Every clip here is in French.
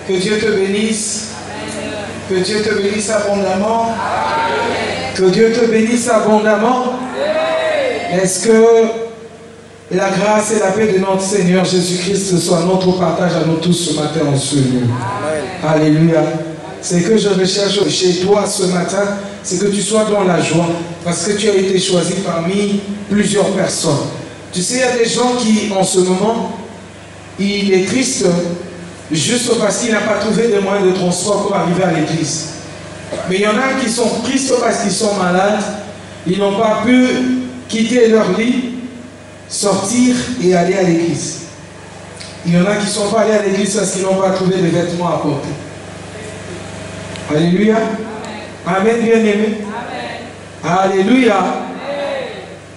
Que Dieu te bénisse. Que Dieu te bénisse abondamment. Que Dieu te bénisse abondamment. Est-ce que la grâce et la paix de notre Seigneur Jésus-Christ soit notre partage à nous tous ce matin en ce lieu. Alléluia. C'est que je recherche chez toi ce matin, c'est que tu sois dans la joie, parce que tu as été choisi parmi plusieurs personnes. Tu sais, il y a des gens qui, en ce moment, il est triste juste parce qu'il n'a pas trouvé de moyens de transport pour arriver à l'église. Mais il y en a qui sont tristes parce qu'ils sont malades, ils n'ont pas pu quitter leur lit, sortir et aller à l'église. Il y en a qui ne sont pas allés à l'église parce qu'ils n'ont pas trouvé de vêtements à porter. Alléluia. Amen, bien-aimé. Alléluia.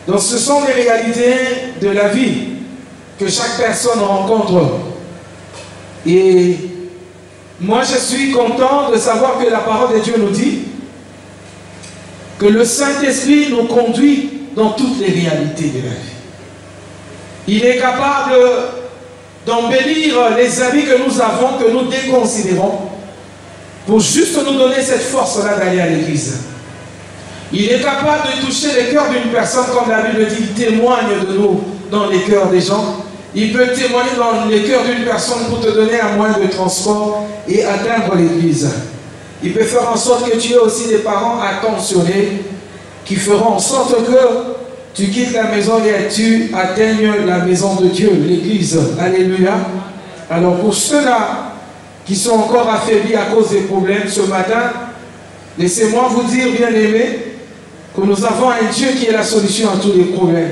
Donc ce sont les réalités de la vie que chaque personne rencontre. Et moi je suis content de savoir que la parole de Dieu nous dit que le Saint-Esprit nous conduit dans toutes les réalités de la vie. Il est capable d'embellir les habits que nous avons, que nous déconsidérons, pour juste nous donner cette force-là d'aller à l'église. Il est capable de toucher le cœur d'une personne, comme la Bible dit, il témoigne de nous dans les cœurs des gens. Il peut témoigner dans les cœurs d'une personne pour te donner un moyen de transport et atteindre l'église. Il peut faire en sorte que tu aies aussi des parents attentionnés qui feront en sorte que tu quittes la maison et tu atteignes la maison de Dieu, l'église. Alléluia. Alors pour ceux-là qui sont encore affaiblis à cause des problèmes ce matin, laissez-moi vous dire, bien-aimés, que nous avons un Dieu qui est la solution à tous les problèmes.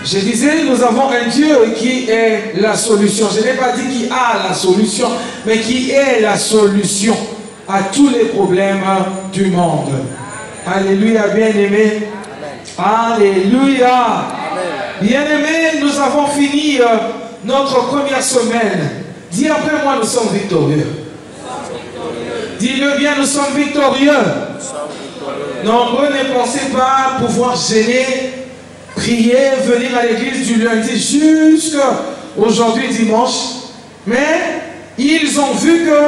Je disais, nous avons un Dieu qui est la solution. Je n'ai pas dit qui a la solution, mais qui est la solution à tous les problèmes du monde. Alléluia, bien-aimés. Alléluia. Bien-aimés, nous avons fini notre première semaine. Dis après moi, nous sommes victorieux. Dis-le bien, nous sommes victorieux. Nombreux ne pensez pas pouvoir gêner, prier, venir à l'église du lundi jusqu'à aujourd'hui dimanche. Mais ils ont vu que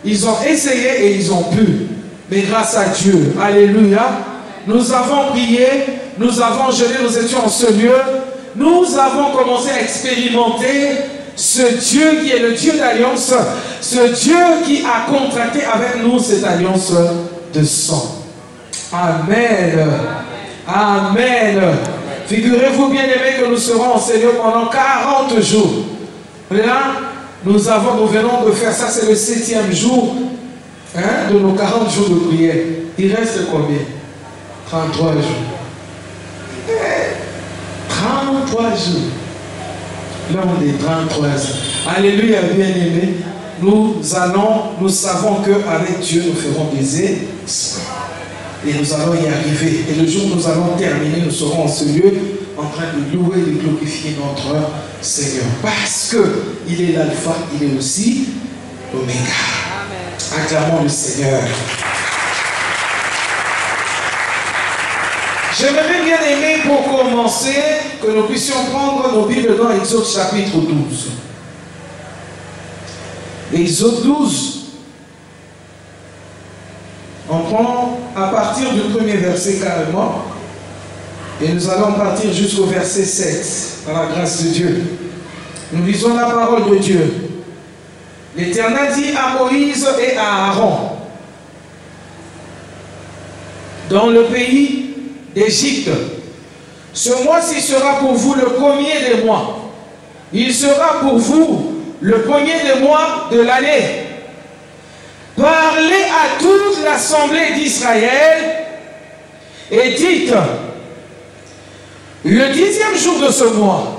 ils ont essayé et ils ont pu. Mais grâce à Dieu, alléluia, nous avons prié, nous avons jeûné, nous étions en ce lieu. Nous avons commencé à expérimenter ce Dieu qui est le Dieu d'alliance, ce Dieu qui a contracté avec nous cette alliance de sang. Amen. Amen. Figurez-vous bien aimés que nous serons en Seigneur pendant 40 jours. Là, nous venons de faire ça, c'est le 7e jour de nos 40 jours de prière. Il reste combien? 33 jours. 33 jours. L'homme des 33 jours. Alléluia, bien-aimés. Nous savons qu'avec Dieu, nous ferons des exploits. Et nous allons y arriver. Et le jour où nous allons terminer, nous serons en ce lieu en train de louer et de glorifier notre Seigneur. Parce qu'il est l'alpha, il est aussi l'oméga. Acclamons le Seigneur. J'aimerais bien aimer pour commencer que nous puissions prendre nos Bibles dans Exode chapitre 12. Exode 12. On prend à partir du premier verset carrément. Et nous allons partir jusqu'au verset 7. Par la grâce de Dieu. Nous lisons la parole de Dieu. L'Éternel dit à Moïse et à Aaron, dans le pays d'Égypte, ce mois-ci sera pour vous le premier des mois. Il sera pour vous le premier des mois de l'année. Parlez à toute l'assemblée d'Israël et dites, le 10e jour de ce mois,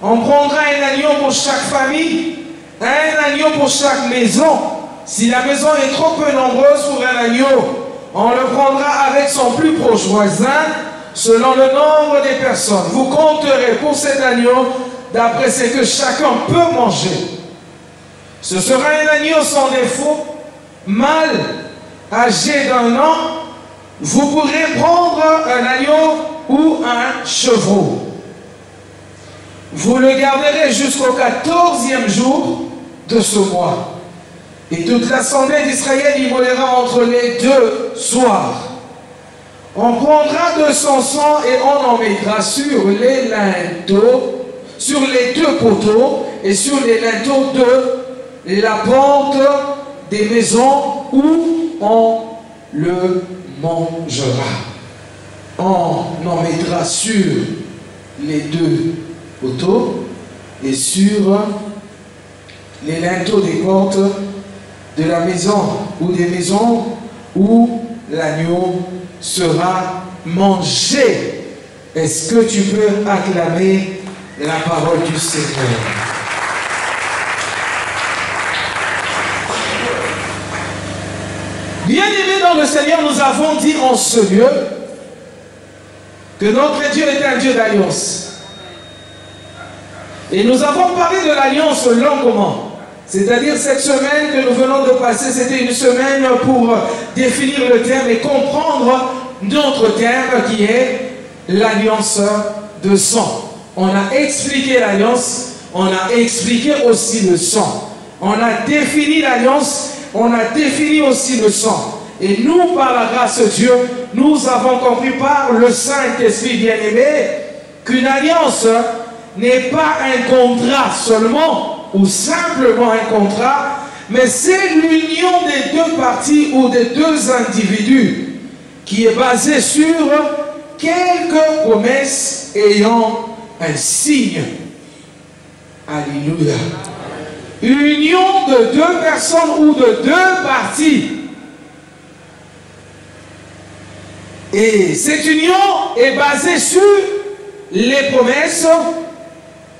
on prendra un agneau pour chaque famille, un agneau pour chaque maison. Si la maison est trop peu nombreuse pour un agneau, on le prendra avec son plus proche voisin, selon le nombre des personnes. Vous compterez pour cet agneau d'après ce que chacun peut manger. Ce sera un agneau sans défaut, mâle, âgé d'1 an. Vous pourrez prendre un agneau ou un chevreau. Vous le garderez jusqu'au 14e jour de ce mois. Et toute l'assemblée d'Israël immolera entre les deux soirs. On prendra de son sang et on en mettra sur les linteaux, sur les deux poteaux et sur les linteaux de la porte des maisons où on le mangera. On en mettra sur les deux poteaux et sur les linteaux des portes de la maison ou des maisons où l'agneau sera mangé. Est-ce que tu peux acclamer la parole du Seigneur? Bien-aimés dans le Seigneur, nous avons dit en ce lieu que notre Dieu est un Dieu d'alliance. Et nous avons parlé de l'alliance longuement. C'est-à-dire cette semaine que nous venons de passer, c'était une semaine pour définir le terme et comprendre notre terme qui est l'alliance de sang. On a expliqué l'alliance, on a expliqué aussi le sang. On a défini l'alliance, on a défini aussi le sang. Et nous, par la grâce de Dieu, nous avons compris par le Saint-Esprit bien-aimé qu'une alliance n'est pas un contrat seulement, ou simplement un contrat, mais c'est l'union des deux parties ou des deux individus qui est basée sur quelques promesses ayant un signe. Alléluia. Union de deux personnes ou de deux parties. Et cette union est basée sur les promesses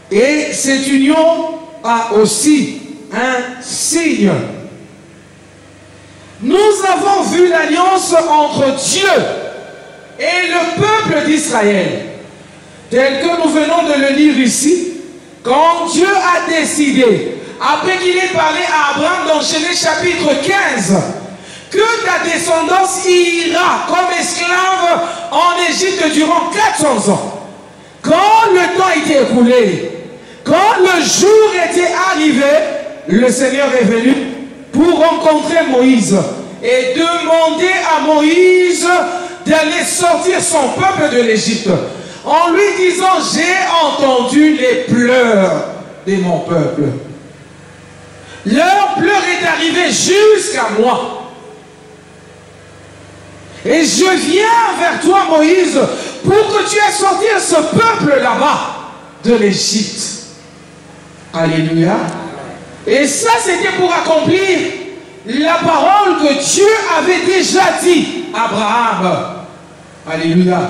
et cette union a aussi un signe. Nous avons vu l'alliance entre Dieu et le peuple d'Israël, tel que nous venons de le lire ici, quand Dieu a décidé, après qu'il ait parlé à Abraham dans Genèse chapitre 15, que ta descendance ira comme esclave en Égypte durant 400 ans. Quand le temps était écoulé, quand le jour était arrivé, le Seigneur est venu pour rencontrer Moïse et demander à Moïse d'aller sortir son peuple de l'Égypte en lui disant: j'ai entendu les pleurs de mon peuple. Leur pleur est arrivé jusqu'à moi. Et je viens vers toi, Moïse, pour que tu aies sorti ce peuple là-bas de l'Égypte. Alléluia. Et ça, c'était pour accomplir la parole que Dieu avait déjà dit à Abraham. Alléluia.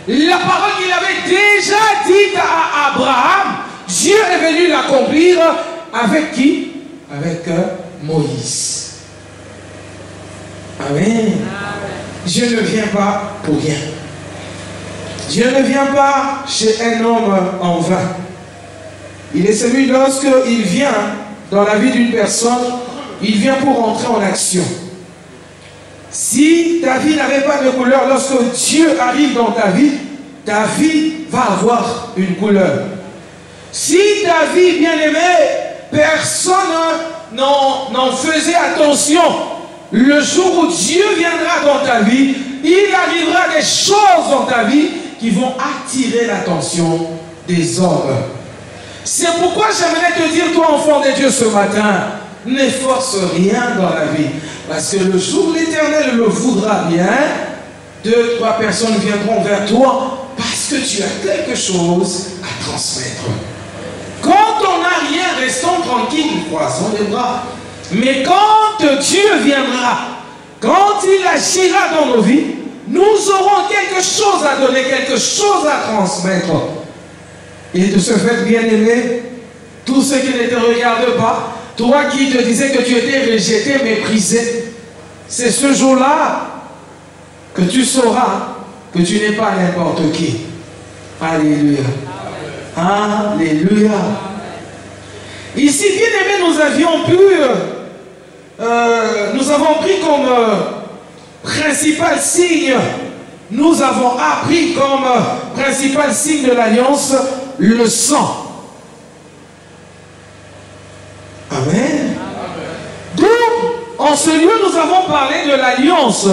La parole qu'il avait déjà dite à Abraham, Dieu est venu l'accomplir avec qui? Avec Moïse. Amen. Dieu ne vient pas pour rien. Dieu ne vient pas chez un homme en vain. Il est celui, lorsqu'il vient dans la vie d'une personne, il vient pour entrer en action. Si ta vie n'avait pas de couleur, lorsque Dieu arrive dans ta vie va avoir une couleur. Si ta vie, bien-aimée, personne n'en faisait attention, le jour où Dieu viendra dans ta vie, il arrivera des choses dans ta vie qui vont attirer l'attention des hommes. C'est pourquoi j'aimerais te dire, toi enfant de Dieu, ce matin, n'efforce rien dans la vie. Parce que le jour où l'Éternel le voudra bien, 2, 3 personnes viendront vers toi parce que tu as quelque chose à transmettre. Quand on n'a rien, restons tranquilles, croisons les bras. Mais quand Dieu viendra, quand il agira dans nos vies, nous aurons quelque chose à donner, quelque chose à transmettre. Et de ce fait, bien-aimé, tous ceux qui ne te regardent pas, toi qui te disais que tu étais rejeté, méprisé, c'est ce jour-là que tu sauras que tu n'es pas n'importe qui. Alléluia. Alléluia. Ici, bien-aimé, nous avions pu, nous avons pris comme principal signe, nous avons appris comme principal signe de l'alliance le sang. Amen. ce lieu, nous avons parlé de l'alliance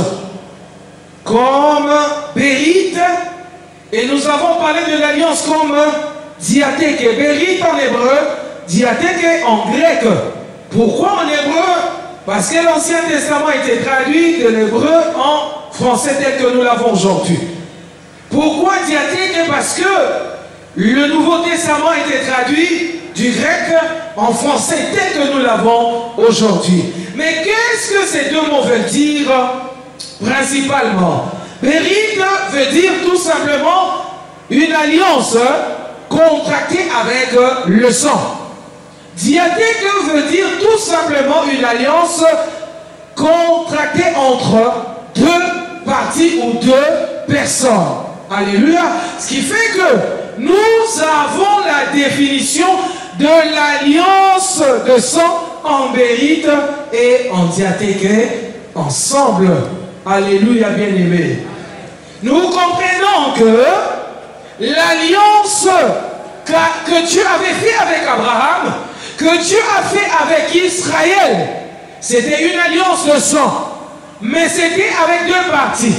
comme Bérite, et nous avons parlé de l'alliance comme diathèque. Bérite en hébreu, diathèque en grec. Pourquoi en hébreu? Parce que l'Ancien Testament a été traduit de l'hébreu en français tel que nous l'avons aujourd'hui. Pourquoi diathèque? Parce que le Nouveau Testament a été traduit du grec en français tel que nous l'avons aujourd'hui. Mais qu'est-ce que ces deux mots veulent dire principalement? Bérite veut dire tout simplement une alliance contractée avec le sang. Diathèque veut dire tout simplement une alliance contractée entre deux parties ou deux personnes. Alléluia. Ce qui fait que nous avons la définition de l'alliance de sang en Bérite et en diathèque ensemble. Alléluia, bien-aimés. Nous comprenons que l'alliance que Dieu avait fait avec Abraham, que Dieu a fait avec Israël, c'était une alliance de sang, mais c'était avec deux parties.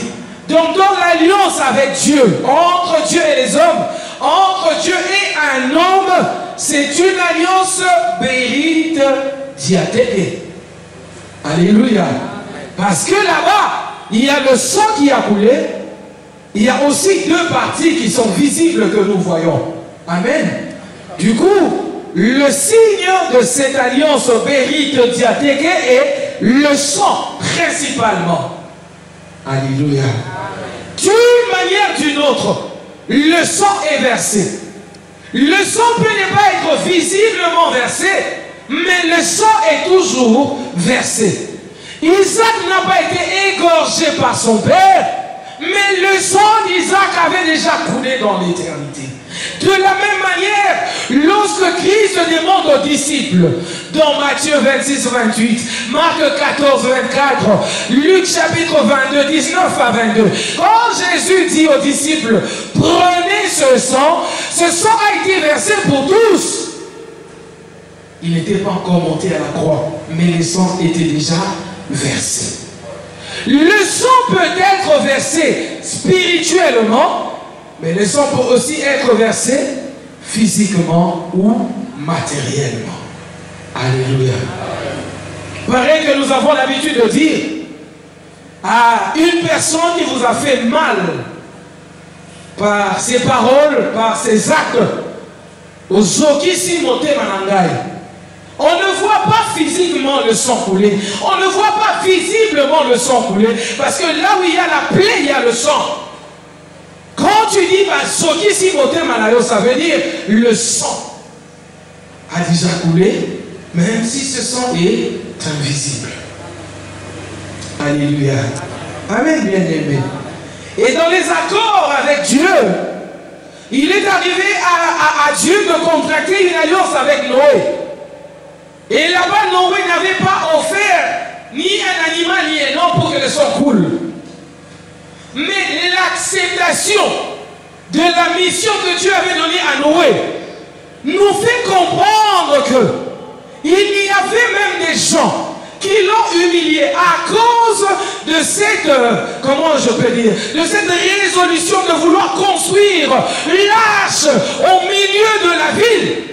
Donc dans l'alliance avec Dieu, entre Dieu et les hommes, entre Dieu et un homme, c'est une alliance Bérite diathèque. Alléluia. Parce que là-bas, il y a le sang qui a coulé, il y a aussi deux parties qui sont visibles que nous voyons. Amen. Du coup, le signe de cette alliance Bérite diathèque est le sang principalement. Alléluia. D'une manière ou d'une autre, le sang est versé. Le sang peut ne pas être visiblement versé, mais le sang est toujours versé. Isaac n'a pas été égorgé par son père, mais le sang d'Isaac avait déjà coulé dans l'éternité. De la même manière, lorsque Christ demande aux disciples, dans Matthieu 26, 28, Marc 14, 24, Luc chapitre 22, 19 à 22, quand Jésus dit aux disciples, prenez ce sang a été versé pour tous. Il n'était pas encore monté à la croix, mais le sang était déjà versé. Le sang peut être versé spirituellement, mais le sang peut aussi être versé physiquement ou matériellement. Alléluia. Pareil que nous avons l'habitude de dire à une personne qui vous a fait mal par ses paroles, par ses actes, on ne voit pas physiquement le sang couler. On ne voit pas visiblement le sang couler. Parce que là où il y a la plaie, il y a le sang. Quand tu dis ça veut dire le sang a déjà coulé, même si ce sang est invisible. Alléluia. Amen, bien-aimé. Et dans les accords avec Dieu, il est arrivé à Dieu de contracter une alliance avec Noé. Et là-bas, Noé n'avait pas offert ni un animal ni un homme pour que le sang coule. Mais l'acceptation de la mission que Dieu avait donnée à Noé nous fait comprendre qu'il y avait même des gens qui l'ont humilié à cause de cette, comment je peux dire, de cette résolution de vouloir construire l'arche au milieu de la ville.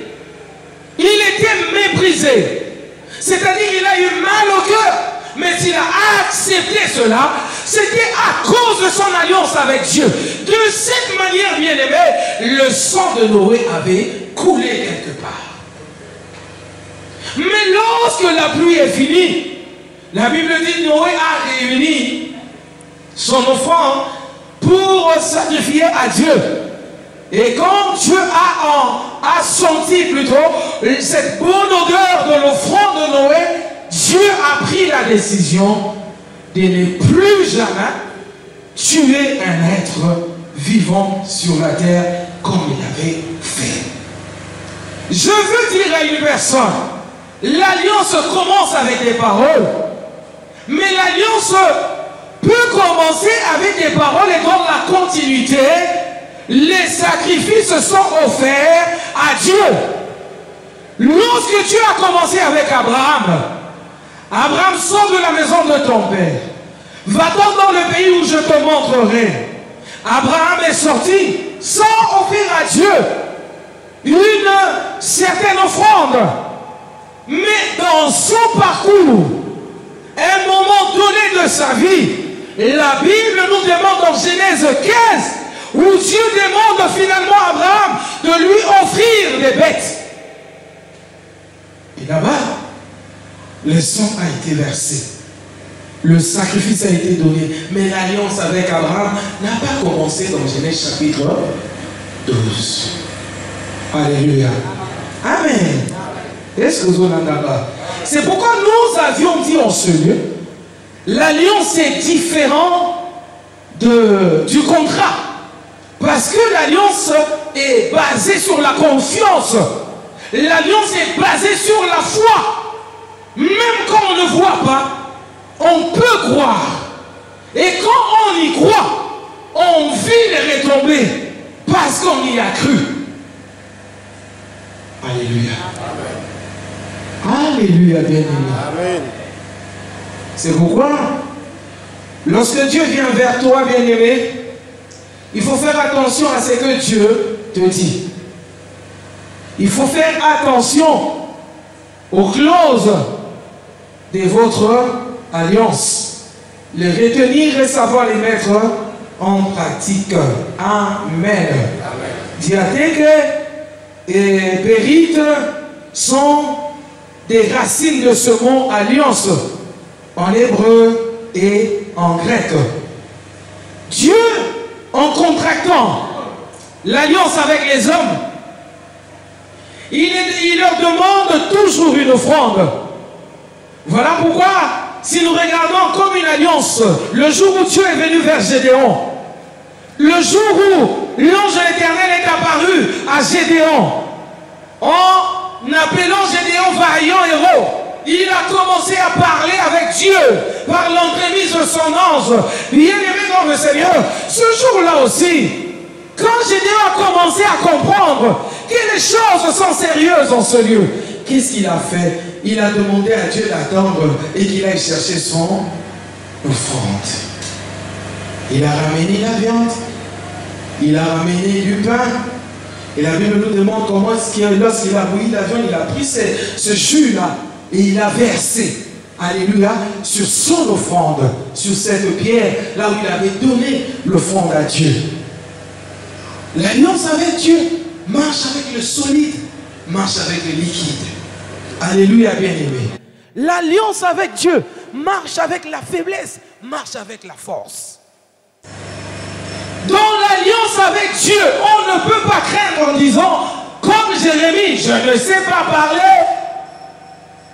Il était méprisé. C'est-à-dire qu'il a eu mal au cœur. Mais s'il a accepté cela, c'était à cause de son alliance avec Dieu. De cette manière, bien-aimé, le sang de Noé avait coulé quelque part. Mais lorsque la pluie est finie, la Bible dit que Noé a réuni son offrande pour sacrifier à Dieu. Et quand Dieu a senti plutôt cette bonne odeur de l'offrande de Noé, Dieu a pris la décision de ne plus jamais tuer un être vivant sur la terre comme il avait fait. Je veux dire à une personne, l'alliance commence avec des paroles, mais l'alliance peut commencer avec des paroles et dans la continuité, les sacrifices sont offerts à Dieu. Lorsque Dieu a commencé avec Abraham, Abraham, sors de la maison de ton père. Va-t'en dans le pays où je te montrerai. Abraham est sorti sans offrir à Dieu une certaine offrande. Mais dans son parcours, à un moment donné de sa vie, la Bible nous demande dans Genèse 15, où Dieu demande finalement à Abraham de lui offrir des bêtes. Et là-bas, le sang a été versé. Le sacrifice a été donné. Mais l'alliance avec Abraham n'a pas commencé dans Genèse chapitre 12. Alléluia. Amen. Est-ce que vous en avez? C'est pourquoi nous avions dit en ce lieu, l'alliance est différente du contrat. Parce que l'alliance est basée sur la confiance. L'alliance est basée sur la foi. Même quand on ne voit pas, on peut croire. Et quand on y croit, on vit les retombées parce qu'on y a cru. Alléluia. Amen. Alléluia, bien-aimé. C'est pourquoi, lorsque Dieu vient vers toi, bien-aimé, il faut faire attention à ce que Dieu te dit. Il faut faire attention aux clauses de votre alliance. Les retenir et savoir les mettre en pratique. Amen. Diathèque et périte sont des racines de ce mot alliance en hébreu et en grec. Dieu, en contractant l'alliance avec les hommes, il leur demande toujours une offrande. Voilà pourquoi, si nous regardons comme une alliance, le jour où Dieu est venu vers Gédéon, le jour où l'ange de l'Éternel est apparu à Gédéon, en appelant Gédéon vaillant héros, il a commencé à parler avec Dieu par l'entremise de son ange. Bien-aimé dans le Seigneur, ce jour-là aussi, quand Gédéon a commencé à comprendre que les choses sont sérieuses en ce lieu, qu'est-ce qu'il a fait? Il a demandé à Dieu d'attendre et qu'il aille chercher son offrande. Il a ramené la viande, il a ramené du pain. Et la Bible nous demande comment lorsqu'il a bouilli la viande, il a pris ce jus-là et il a versé, alléluia, sur son offrande, sur cette pierre, là où il avait donné l'offrande à Dieu. L'alliance avec Dieu marche avec le solide, marche avec le liquide. Alléluia, bien-aimé. L'alliance avec Dieu marche avec la faiblesse, marche avec la force. Dans l'alliance avec Dieu, on ne peut pas craindre en disant, comme Jérémie, je ne sais pas parler,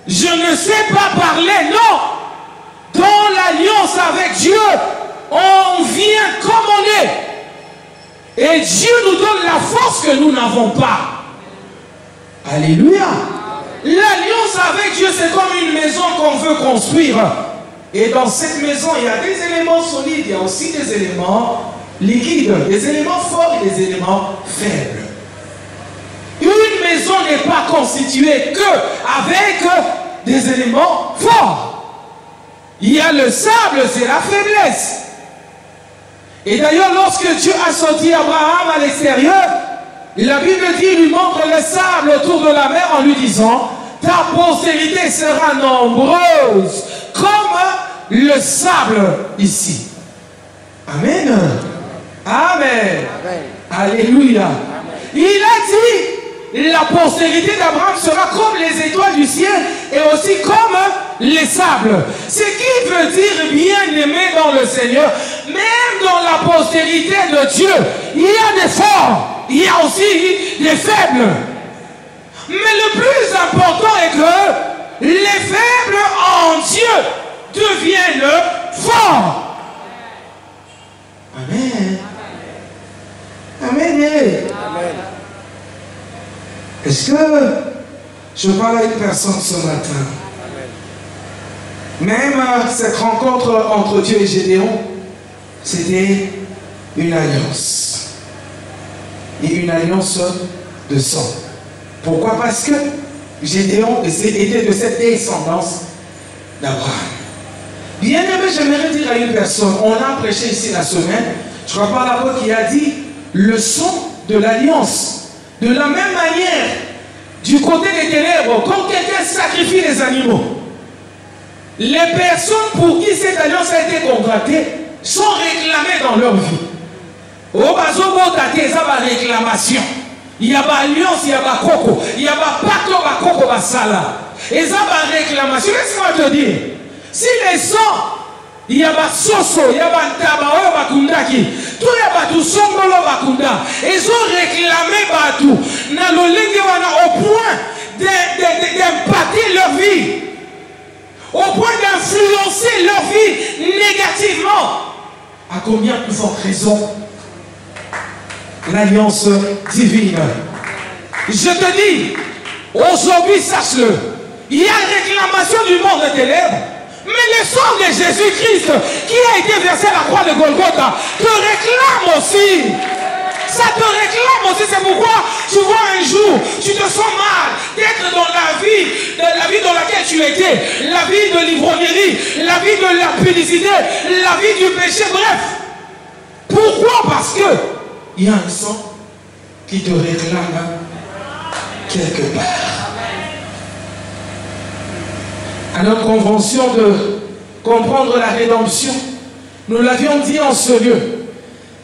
je ne sais pas parler. Non, dans l'alliance avec Dieu, on vient comme on est. Et Dieu nous donne la force que nous n'avons pas. Alléluia. L'alliance avec Dieu, c'est comme une maison qu'on veut construire. Et dans cette maison, il y a des éléments solides, il y a aussi des éléments liquides, des éléments forts et des éléments faibles. Une maison n'est pas constituée qu'avec des éléments forts. Il y a le sable, c'est la faiblesse. Et d'ailleurs, lorsque Dieu a sorti Abraham à l'extérieur, la Bible dit, il lui montre le sable autour de la mer en lui disant, ta postérité sera nombreuse comme le sable ici. Amen. Amen. Amen. Alléluia. Amen. Il a dit, la postérité d'Abraham sera comme les étoiles du ciel et aussi comme les sables. Ce qui veut dire, bien-aimé dans le Seigneur, même dans la postérité de Dieu, il y a des forts, il y a aussi des faibles. Mais le plus important est que les faibles en Dieu deviennent forts. Amen. Amen. Amen. Est-ce que je parle à une personne ce matin? Même cette rencontre entre Dieu et Gédéon, c'était une alliance. Et une alliance de sang. Pourquoi? Parce que Gédéon était de cette descendance d'Abraham. Bien aimé, j'aimerais dire à une personne, on a prêché ici la semaine, je crois pas l'apôtre qui a dit le son de l'alliance. De la même manière, du côté des ténèbres, quand quelqu'un sacrifie les animaux, les personnes pour qui cette alliance a été contractée sont réclamées dans leur vie. Au bazo botate, ça va réclamation. Il y a pas alliance, il y a pas coco, il y a pas pacte, pas coco, pas sala. Et ça va réclamation. Laisse-moi te dire, si les sangs, il y a pas soso, il y a pas tabao, pas kundaki, tout il y a pas tout sombolo, pas kunda. Ils ont réclamé partout. Dans le lingue, au point d'impacter leur vie, au point d'influencer leur vie négativement. À combien plus forte raison l'alliance divine. Je te dis, aujourd'hui, sache-le, il y a une réclamation du monde des ténèbres, mais le sang de Jésus-Christ qui a été versé à la croix de Golgotha te réclame aussi. Ça te réclame aussi, c'est pourquoi tu vois un jour, tu te sens mal d'être dans la vie dans laquelle tu étais, la vie de l'ivrognerie, la vie de la publicité, la vie du péché, bref. Pourquoi? Parce que il y a un sang qui te réclame quelque part. À notre convention de comprendre la rédemption, nous l'avions dit en ce lieu,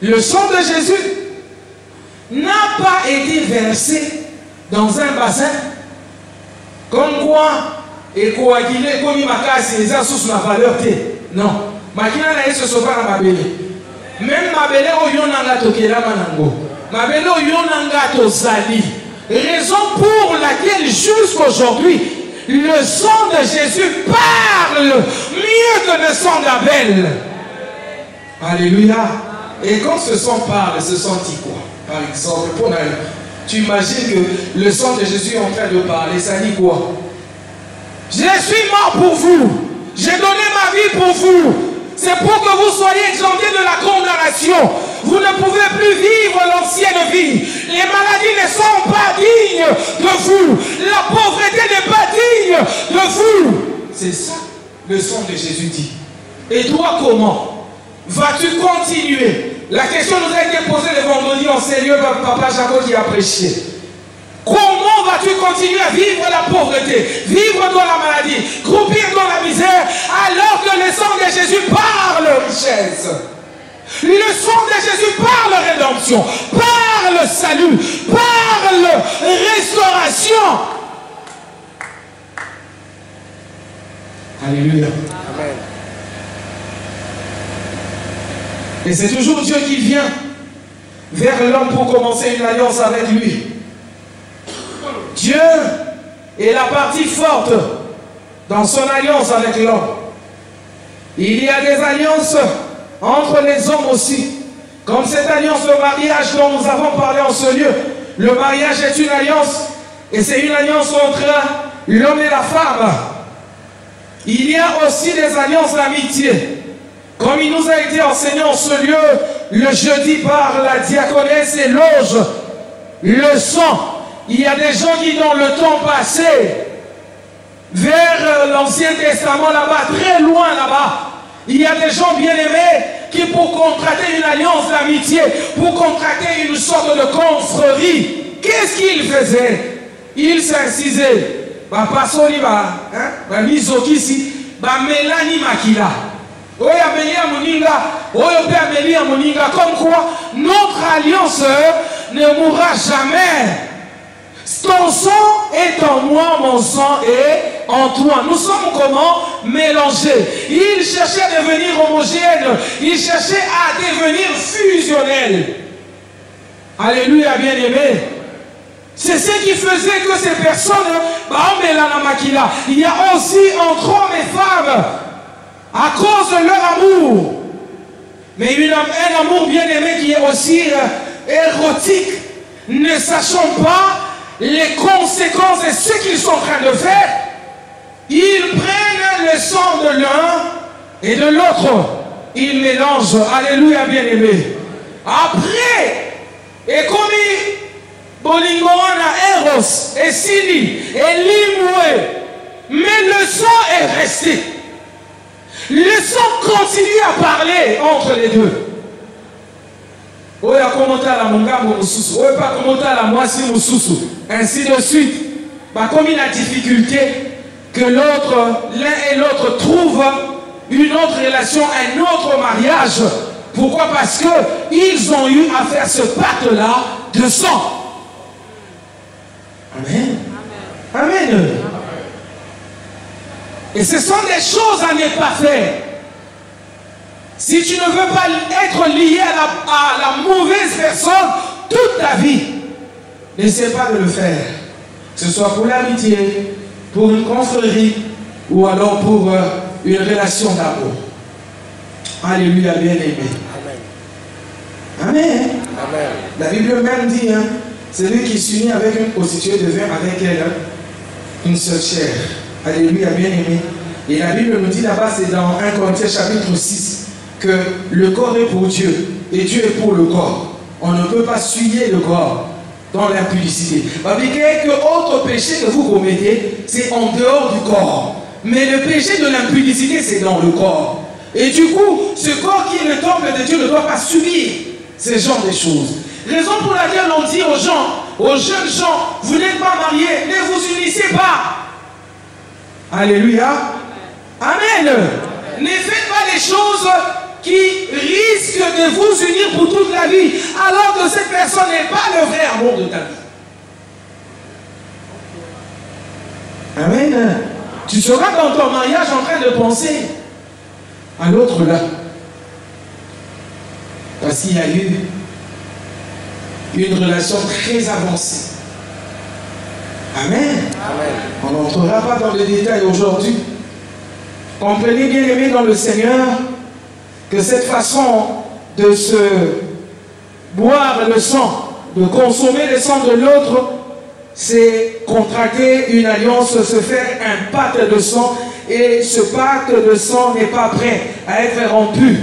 le sang de Jésus n'a pas été versé dans un bassin comme quoi et coagulé comme il m'a cassé les assos sur la valeur T. Non, makina na se sopa na mabele. Même mabele o yonanga tokela manango. Mabele o yonanga tozali. Raison pour laquelle jusqu'aujourd'hui le sang de Jésus parle mieux que le sang d'Abel. Alléluia. Et quand ce sang parle, ce sang dit quoi? Par exemple, tu imagines que le sang de Jésus est en train de parler, ça dit quoi? Je suis mort pour vous, j'ai donné ma vie pour vous, c'est pour que vous soyez exemptés de la condamnation. Vous ne pouvez plus vivre l'ancienne vie. Les maladies ne sont pas dignes de vous, la pauvreté n'est pas digne de vous. C'est ça le sang de Jésus dit. Et toi, comment vas-tu continuer? La question nous a été posée le vendredi en sérieux par Papa Jacob qui a prêché. Comment vas-tu continuer à vivre la pauvreté, vivre dans la maladie, croupir dans la misère, alors que le sang de Jésus parle richesse? Le sang de Jésus parle rédemption, parle salut, parle restauration. Alléluia. Amen. Et c'est toujours Dieu qui vient vers l'homme pour commencer une alliance avec lui. Dieu est la partie forte dans son alliance avec l'homme. Il y a des alliances entre les hommes aussi. Comme cette alliance, le mariage dont nous avons parlé en ce lieu. Le mariage est une alliance et c'est une alliance entre l'homme et la femme. Il y a aussi des alliances d'amitié. Comme il nous a été enseigné en ce lieu le jeudi par la diaconesse et l'auge, le sang, il y a des gens qui dans le temps passé, vers l'Ancien Testament là-bas, très loin là-bas, il y a des gens bien aimés qui pour contracter une alliance d'amitié, pour contracter une sorte de confrérie, qu'est-ce qu'ils faisaient? Ils s'incisaient, pasoli misokisi, melani makila. Comme quoi notre alliance ne mourra jamais. Ton sang est en moi, mon sang est en toi. Nous sommes comment? Mélangés. Il cherchait à devenir homogène, il cherchait à devenir fusionnel. Alléluia, bien-aimé. C'est ce qui faisait que ces personnes, il y a aussi entre hommes et femmes, à cause de leur amour, mais un amour bien-aimé qui est aussi érotique, ne sachant pas les conséquences de ce qu'ils sont en train de faire, ils prennent le sang de l'un et de l'autre, ils mélangent. Alléluia, bien-aimé. Après, et comme Bolingona, Eros, et Sili, et Limoué, mais le sang est resté. Le sang continue à parler entre les deux. Oya commenté à la mongambo mususu, oya pas commenté à la moisi mususu, ainsi de suite. Bah, comme il a difficulté que l'autre, l'un et l'autre trouvent une autre relation, un autre mariage. Pourquoi? Parce qu'ils ont eu à faire ce pacte-là de sang. Amen. Amen. Amen. Et ce sont des choses à ne pas faire. Si tu ne veux pas être lié à la mauvaise personne toute ta vie, n'essaie pas de le faire. Que ce soit pour l'amitié, pour une confrérie ou alors pour une relation d'amour. Alléluia, bien-aimé. Amen. Amen. Amen. La Bible même dit, hein, celui qui s'unit avec une prostituée devient avec elle une seule chair. Alléluia, bien-aimé. Et la Bible nous dit là-bas, c'est dans 1 Corinthiens chapitre 6, que le corps est pour Dieu et Dieu est pour le corps. On ne peut pas souiller le corps dans l'impudicité. Parce que autre péché que vous commettez, c'est en dehors du corps. Mais le péché de l'impudicité, c'est dans le corps. Et du coup, ce corps qui est le temple de Dieu ne doit pas subir ce genre de choses. Raison pour laquelle on dit aux gens, aux jeunes gens, vous n'êtes pas mariés, ne vous unissez pas. Alléluia. Amen. Ne faites pas les choses qui risquent de vous unir pour toute la vie, alors que cette personne n'est pas le vrai amour de ta vie. Amen. Tu seras dans ton mariage en train de penser à l'autre là. Parce qu'il y a eu une relation très avancée. Amen. Amen. On n'entrera pas dans les détails aujourd'hui. Comprenez bien aimé dans le Seigneur que cette façon de se boire le sang, de consommer le sang de l'autre, c'est contracter une alliance, se faire un pacte de sang, et ce pacte de sang n'est pas prêt à être rompu.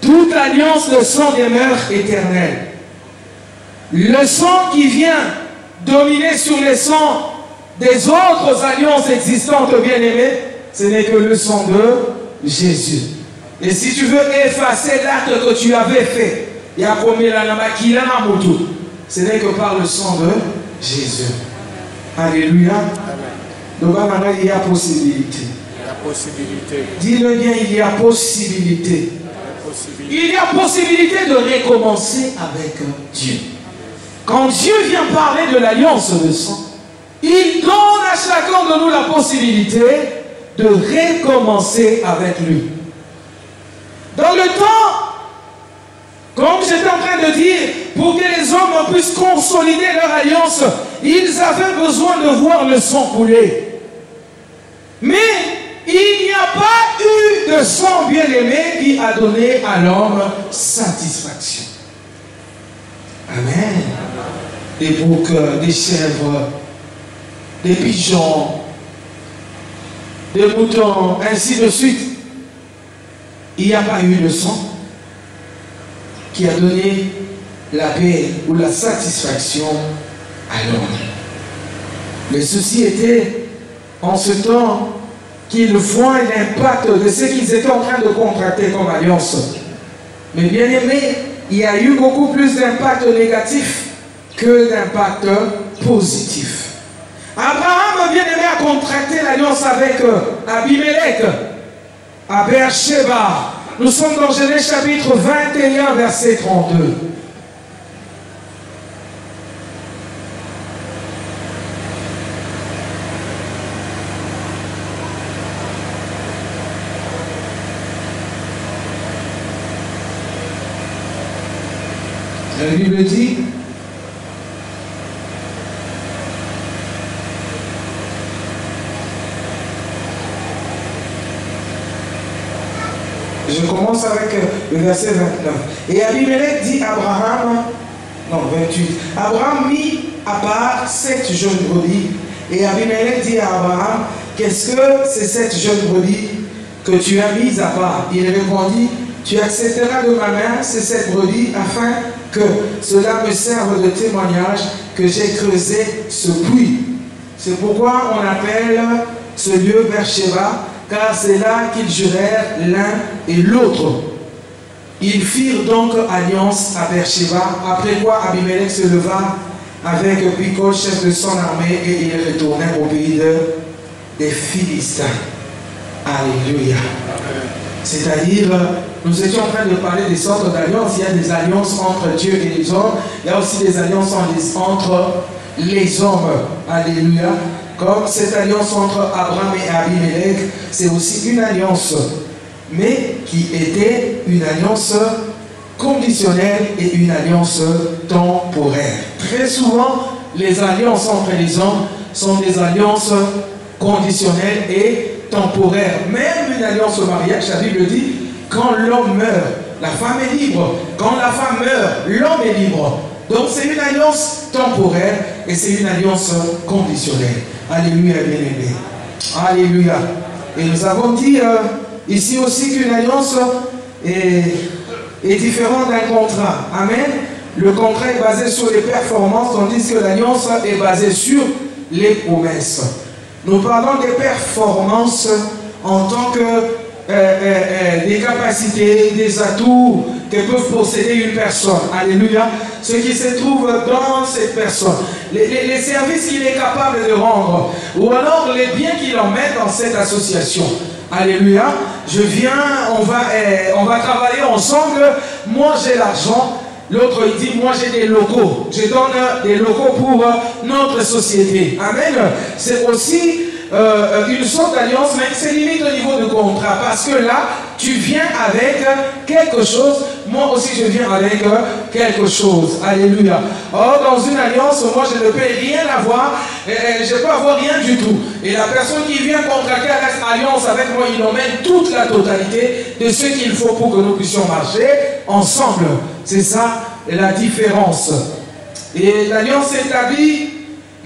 Toute alliance de sang demeure éternelle. Le sang qui vient dominer sur les sangs des autres alliances existantes, bien-aimés, ce n'est que le sang de Jésus. Et si tu veux effacer l'acte que tu avais fait, ce n'est que par le sang de Jésus. Alléluia. Donc, il y a possibilité. Dis-le bien, il y a possibilité. Il y a possibilité de recommencer avec Dieu. Quand Dieu vient parler de l'alliance de sang, il donne à chacun de nous la possibilité de recommencer avec lui. Dans le temps, comme j'étais en train de dire, pour que les hommes puissent consolider leur alliance, ils avaient besoin de voir le sang couler. Mais il n'y a pas eu de sang bien-aimé qui a donné à l'homme satisfaction. Amen. Des boucs, des chèvres, des pigeons, des moutons, ainsi de suite. Il n'y a pas eu de sang qui a donné la paix ou la satisfaction à l'homme. Le souci était en ce temps qu'ils voient l'impact de ce qu'ils étaient en train de contracter comme alliance. Mais bien aimé, il y a eu beaucoup plus d'impact négatif que d'impact positif. Abraham, bien aimé, a contracté l'alliance avec Abimelech à Beersheba. Nous sommes dans Genèse chapitre 21, verset 32. La Bible dit, je commence avec le verset 29. Et Abimelech dit à Abraham, non 28, Abraham mit à part 7 jeunes brebis. Et Abimelech dit à Abraham, qu'est-ce que c'est cette jeune brebis que tu as mise à part? Il répondit, tu accepteras de ma main ces 7 brebis afin que cela me serve de témoignage que j'ai creusé ce puits. C'est pourquoi on appelle ce lieu Beersheba, car c'est là qu'ils jurèrent l'un et l'autre. Ils firent donc alliance à Beersheba, après quoi Abimelech se leva avec Pichol, chef de son armée, et ils retournèrent au pays des Philistins. Alléluia. C'est-à-dire, nous étions en train de parler des sortes d'alliances. Il y a des alliances entre Dieu et les hommes. Il y a aussi des alliances entre les hommes. Alléluia. Comme cette alliance entre Abraham et Abimelech, c'est aussi une alliance, mais qui était une alliance conditionnelle et une alliance temporaire. Très souvent, les alliances entre les hommes sont des alliances conditionnelles et temporaires. Même une alliance au mariage, la Bible dit, quand l'homme meurt, la femme est libre. Quand la femme meurt, l'homme est libre. Donc c'est une alliance temporaire et c'est une alliance conditionnelle. Alléluia, bien-aimé. Alléluia. Et nous avons dit ici aussi qu'une alliance est différente d'un contrat. Amen. Le contrat est basé sur les performances, tandis que l'alliance est basée sur les promesses. Nous parlons des performances en tant que des capacités, des atouts que peuvent posséder une personne. Alléluia. Ce qui se trouve dans cette personne. Les services qu'il est capable de rendre. Ou alors les biens qu'il en met dans cette association. Alléluia. Je viens, on va travailler ensemble. Moi j'ai l'argent. L'autre il dit, moi j'ai des locaux. Je donne des locaux pour notre société. Amen. C'est aussi une sorte d'alliance, mais c'est limite au niveau de contrat. Parce que là, tu viens avec quelque chose. Moi aussi je viens avec quelque chose. Alléluia. Or dans une alliance, moi je ne peux rien avoir. Je peux avoir rien du tout. Et la personne qui vient contracter cette alliance avec moi, il emmène toute la totalité de ce qu'il faut pour que nous puissions marcher ensemble. C'est ça la différence. Et l'alliance établit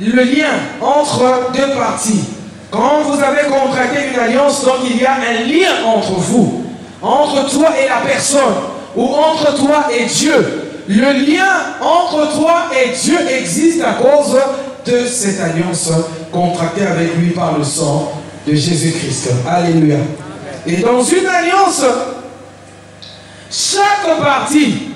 le lien entre deux parties. Quand vous avez contracté une alliance, donc il y a un lien entre vous, entre toi et la personne, ou entre toi et Dieu. Le lien entre toi et Dieu existe à cause de cette alliance contractée avec lui par le sang de Jésus-Christ. Alléluia. Et dans une alliance, chaque partie,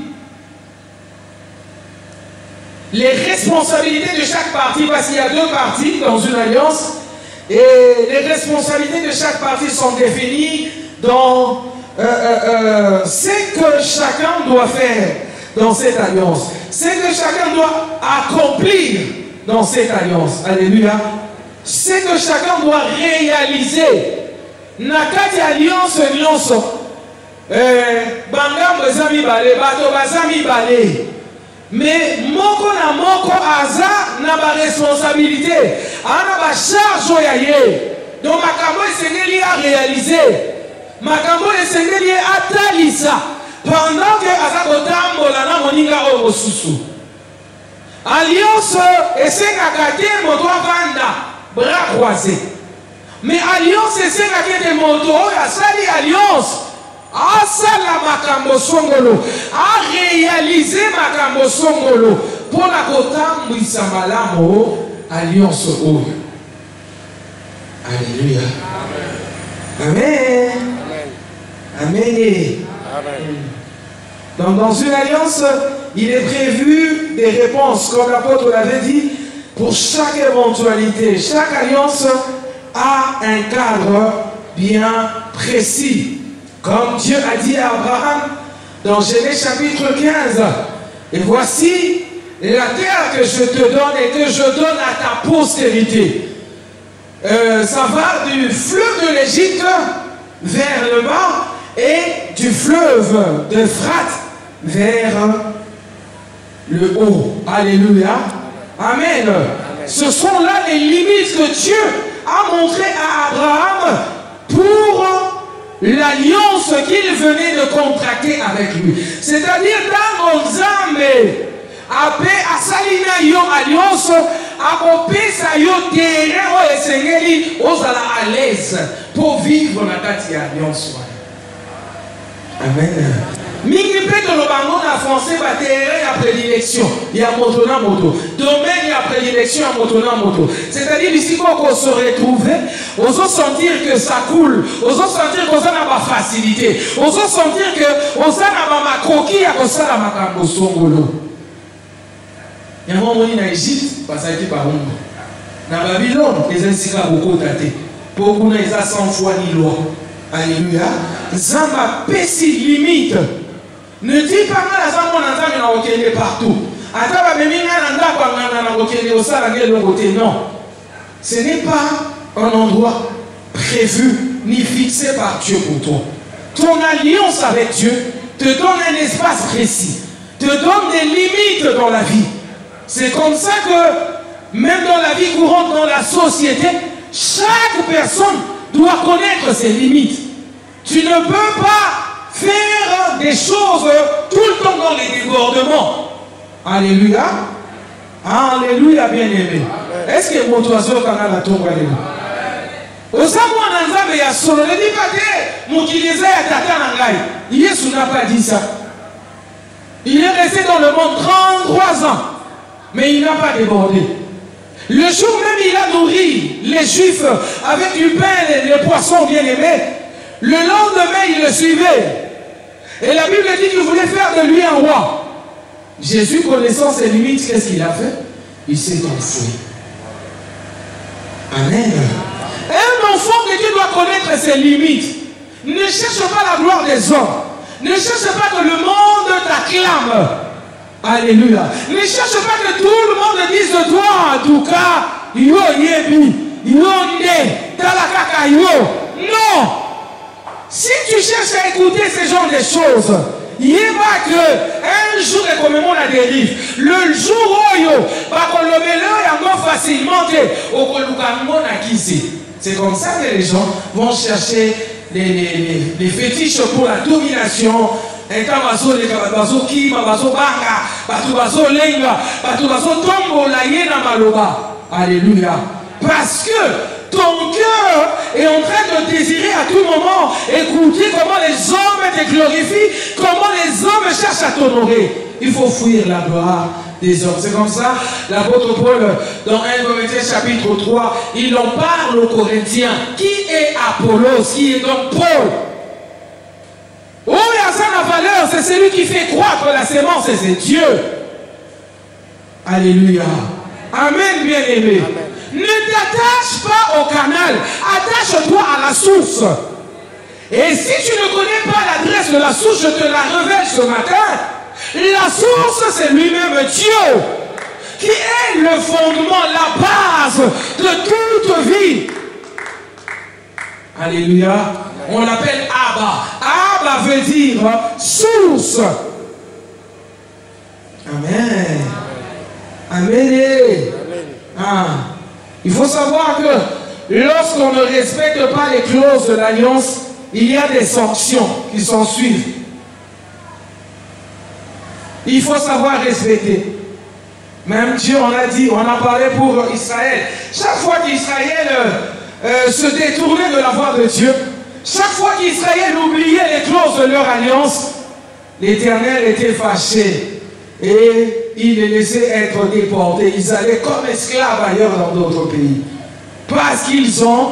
les responsabilités de chaque partie, parce qu'il y a deux parties dans une alliance, et les responsabilités de chaque partie sont définies dans ce que chacun doit faire dans cette alliance. Ce que chacun doit accomplir dans cette alliance. Alléluia. Ce que chacun doit réaliser. Nakati alliance nyonso. Bangambo ezami bale, bato bazami bale. Mais moko na moko aza na ba responsabilité, ana ba charge oyaye. Donc makambo esengeli a réaliser. Makambo esengeli atalisa pendant que aza kotambola na moninga oyo mosusu. Alliance esengaka te moto avanda bras croisés. Mais alliance esengaka te moto oyo asali alliance. Asala makambo songolo, a réalisé makambo songolo pour la kotambwisa malamu alliance oyo. Alléluia. Amen. Amen. Amen. Donc dans une alliance, il est prévu des réponses, comme l'apôtre l'avait dit, pour chaque éventualité. Chaque alliance a un cadre bien précis. Comme Dieu a dit à Abraham dans Genèse chapitre 15, et voici la terre que je te donne et que je donne à ta postérité. Ça va du fleuve de l'Égypte vers le bas et du fleuve d'Euphrate vers le haut. Alléluia. Amen. Ce sont là les limites que Dieu a montrées à Abraham pour l'alliance qu'il venait de contracter avec lui. C'est-à-dire dans Nzambe ape asalina yo alliance akopesa yo terrain oyo esengeli ozala à l'aise pour vivre na kati ya alliance. Amen. Mingi peut le bango na français va terrain à prédilection. Il y a moto na moto. Domaine il y a prédilection à moto na moto. C'est-à-dire ici qu'on se retrouve, on se sentir que ça coule, on se sentir qu'on a ma facilité, on se sentir que on a ma croquis à cause de la makambo songolo. Il y a un moment en Égypte, parce que par exemple, dans Babylone, les ainsi beaucoup daté. Pour qu'on ait 100 fois ni loi. Alléluia. Zamba pessi limite. Ne dis pas mal à Zamba on entend qu'il y a partout. Attends, non. Ce n'est pas un endroit prévu ni fixé par Dieu pour toi. Ton alliance avec Dieu te donne un espace précis, te donne des limites dans la vie. C'est comme ça que même dans la vie courante, dans la société, chaque personne doit connaître ses limites. Tu ne peux pas faire des choses tout le temps dans les débordements. Alléluia. Alléluia, bien-aimé. Est-ce que mon oiseau quand la tombe alléluia? Ne dis pas que mon Kilésa est à Jésus n'a pas dit ça. Il est resté dans le monde 33 ans, mais il n'a pas débordé. Le jour même, il a nourri les Juifs avec du pain et des poissons bien-aimés. Le lendemain, il le suivait. Et la Bible dit qu'il voulait faire de lui un roi. Jésus, connaissant ses limites, qu'est-ce qu'il a fait? Il s'est enfoui. Amen. Un enfant de Dieu doit connaître ses limites. Ne cherche pas la gloire des hommes. Ne cherche pas que le monde t'acclame. Alléluia. Ne cherche pas que tout le monde dise de toi, en tout cas, yo yebi, yo ne, talakaka yo. Non. Si tu cherches à écouter ce genre de choses, il y a que un jour et comme on la dérive, le jour où yo, facilement, c'est comme ça que les gens vont chercher les fétiches pour la domination. Alléluia. Parce que ton cœur est en train de désirer à tout moment écouter comment les hommes te glorifient, comment les hommes cherchent à t'honorer. Il faut fuir la gloire des hommes. C'est comme ça, l'apôtre Paul, dans 1 Corinthiens chapitre 3, il en parle aux Corinthiens. Qui est Apollos? Qui est donc Paul? Oh, il y a ça la valeur, c'est celui qui fait croître la sémence et c'est Dieu. Alléluia. Amen, bien-aimé. Ne t'attache pas au canal, attache-toi à la source. Et si tu ne connais pas l'adresse de la source, je te la révèle ce matin. La source, c'est lui-même Dieu, qui est le fondement, la base de toute vie. Alléluia. On l'appelle Abba. Abba veut dire source. Amen. Amen. Ah. Il faut savoir que lorsqu'on ne respecte pas les clauses de l'alliance, il y a des sanctions qui s'en suivent. Il faut savoir respecter. Même Dieu, on a dit, on a parlé pour Israël. Chaque fois qu'Israël se détournait de la voie de Dieu, chaque fois qu'Israël oubliait les clauses de leur alliance, l'Éternel était fâché et il les laissait être déportés. Ils allaient comme esclaves ailleurs dans d'autres pays. Parce qu'ils ont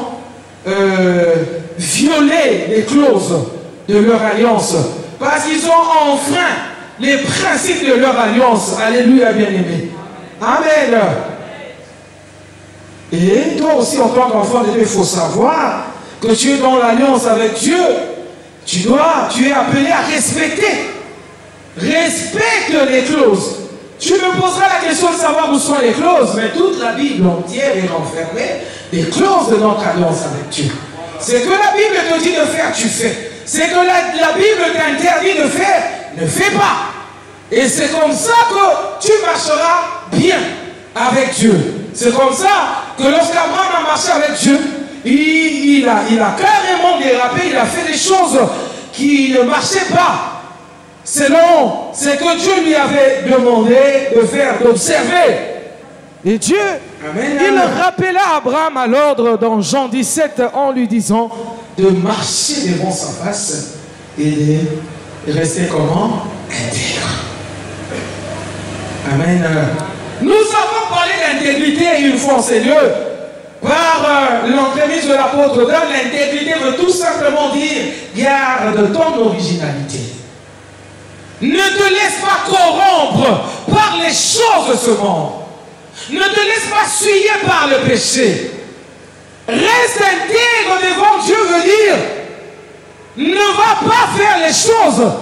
violé les clauses de leur alliance. Parce qu'ils ont enfreint les principes de leur alliance. Alléluia, bien-aimé. Amen. Et toi aussi, en tant qu'enfant de Dieu, il faut savoir que tu es dans l'alliance avec Dieu. Tu es appelé à respecter. Respecte les clauses. Tu me poseras la question de savoir où sont les clauses, mais toute la Bible entière est renfermée des clauses de notre alliance avec Dieu. Ce que la Bible te dit de faire, tu fais. Ce que la Bible t'interdit de faire, ne fais pas. Et c'est comme ça que tu marcheras bien avec Dieu. C'est comme ça que lorsqu'Abraham a marché avec Dieu, il a carrément dérapé, il a fait des choses qui ne marchaient pas selon ce que Dieu lui avait demandé de faire, d'observer. Et Dieu, amen, il rappela Abraham à l'ordre dans Jean 17 en lui disant de marcher devant sa face et de rester comment? Intègre. Amen. Nous avons parlé d'intégrité une fois en Seigneur par l'entremise de l'apôtre. Dans l'intégrité veut tout simplement dire garde ton originalité. Ne te laisse pas corrompre par les choses de ce monde. Ne te laisse pas suyer par le péché. Reste intègre devant Dieu veut dire ne va pas faire les choses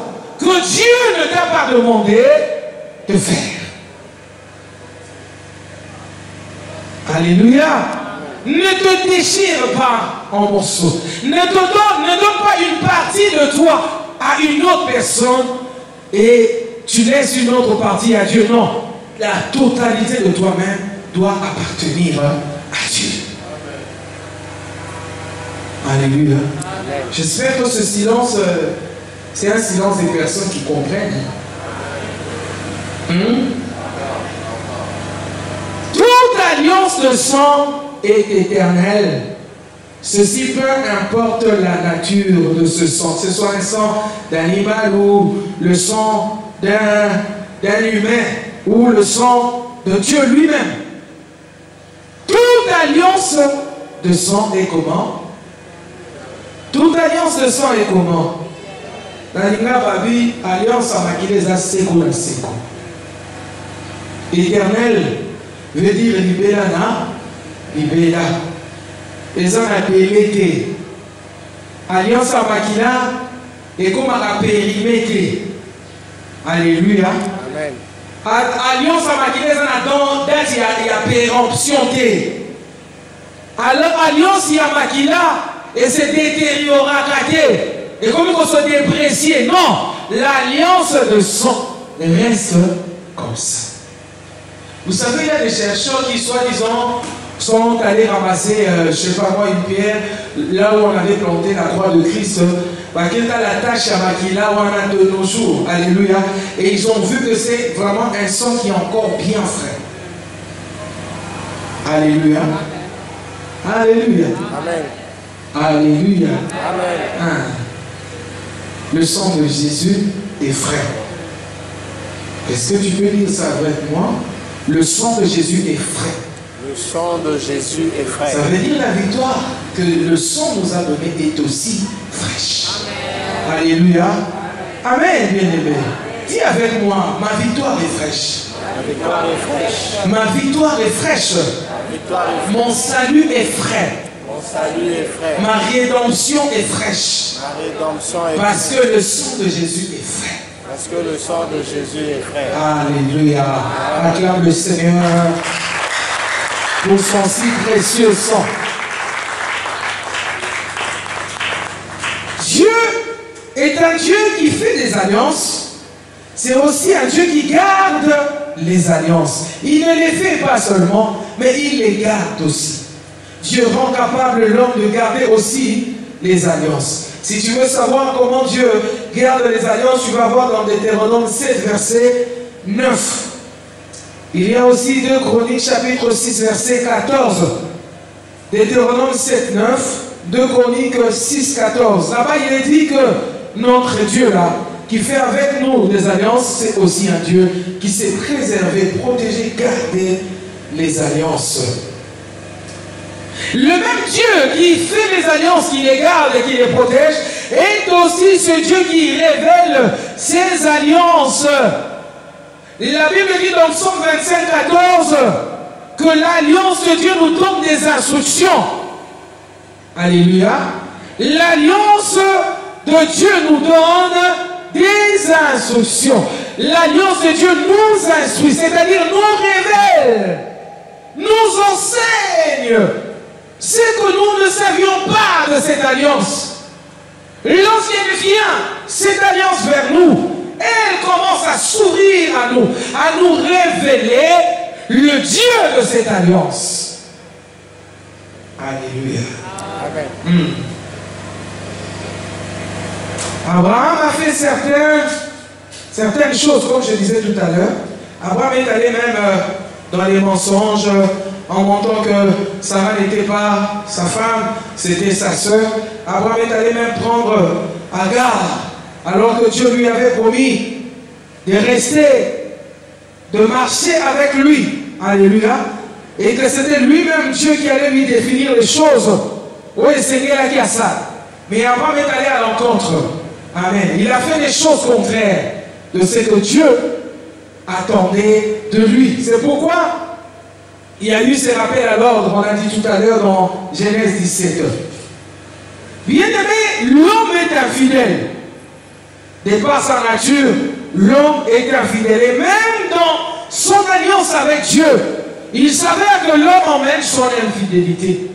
que Dieu ne t'a pas demandé de faire. Alléluia. Ne te déchire pas en morceaux. Ne donne pas une partie de toi à une autre personne et tu laisses une autre partie à Dieu. Non. La totalité de toi-même doit appartenir à Dieu. Alléluia. J'espère que ce silence, c'est un silence des personnes qui comprennent. Toute alliance de sang est éternelle. Ceci peu importe la nature de ce sang, que ce soit un sang d'animal ou le sang d'un humain ou le sang de Dieu lui-même. Toute alliance de sang est comment? Toute alliance de sang est comment? Nalinga babi alliance à maquiller à seko na seko. Éternel veut dire libéla na libéla. Les hommes à périmètre. Alliance à maquilla et comme à périmètre. Alléluia. Amen. Alliance à maquiller dans il y a péremption. Alors alliance il y a maquilla et se détériora et comme il faut se déprécier. Non, l'alliance de sang reste comme ça. Vous savez, il y a des chercheurs qui, soi-disant, sont allés ramasser, je ne sais pas moi, une pierre, là où on avait planté la croix de Christ, quelle est la tâche à Makila, où on a de nos jours. Alléluia. Et ils ont vu que c'est vraiment un sang qui est encore bien frais. Alléluia. Alléluia. Amen. Alléluia. Amen. Le sang de Jésus est frais. Est-ce que tu peux dire ça avec moi? Le sang de Jésus est frais. Le sang de Jésus est frais. Ça veut dire la victoire que le sang nous a donné est aussi fraîche. Amen. Alléluia. Amen, bien-aimé. Dis avec moi, ma victoire est fraîche. Ma victoire est fraîche. Ma victoire est fraîche. Mon salut est frais. Mon salut est frais. Ma rédemption est fraîche. Ma rédemption est parce que le sang de Jésus est frais. Parce que le sang de Jésus est frais. Alléluia. Acclame le Seigneur pour son si précieux sang. Dieu est un Dieu qui fait des alliances. C'est aussi un Dieu qui garde les alliances. Il ne les fait pas seulement, mais il les garde aussi. Dieu rend capable l'homme de garder aussi les alliances. Si tu veux savoir comment Dieu garde les alliances, tu vas voir dans Deutéronome 7, verset 9. Il y a aussi 2 Chroniques, chapitre 6, verset 14. Deutéronome 7, 9. 2 Chroniques 6, 14. Là-bas, il est dit que notre Dieu, là, qui fait avec nous des alliances, c'est aussi un Dieu qui sait préserver, protéger, garder les alliances. Le même Dieu qui fait les alliances, qui les garde et qui les protège, est aussi ce Dieu qui révèle ses alliances. La Bible dit dans le Psaume 25, 14 que l'alliance de Dieu nous donne des instructions. Alléluia. L'alliance de Dieu nous donne des instructions. L'alliance de Dieu nous instruit, c'est-à-dire nous révèle, nous enseigne ce que nous ne savions pas de cette alliance. Lorsqu'elle vient, cette alliance vers nous, elle commence à s'ouvrir à nous révéler le Dieu de cette alliance. Alléluia. Amen. Abraham a fait certaines choses, comme je disais tout à l'heure. Abraham est allé même dans les mensonges, en montrant que Sarah n'était pas sa femme, c'était sa sœur. Abraham est allé même prendre Agar alors que Dieu lui avait promis de rester, de marcher avec lui. Alléluia. Et que c'était lui-même Dieu qui allait lui définir les choses. Oui, Seigneur a dit à ça. Mais avant d'être allé à l'encontre, amen, il a fait des choses contraires de ce que Dieu attendait de lui. C'est pourquoi il y a eu ces rappels à l'ordre, on l'a dit tout à l'heure dans Genèse 17. Bien-aimé, l'homme est infidèle. De par sa nature, l'homme est infidèle. Et même dans son alliance avec Dieu, il s'avère que l'homme emmène son infidélité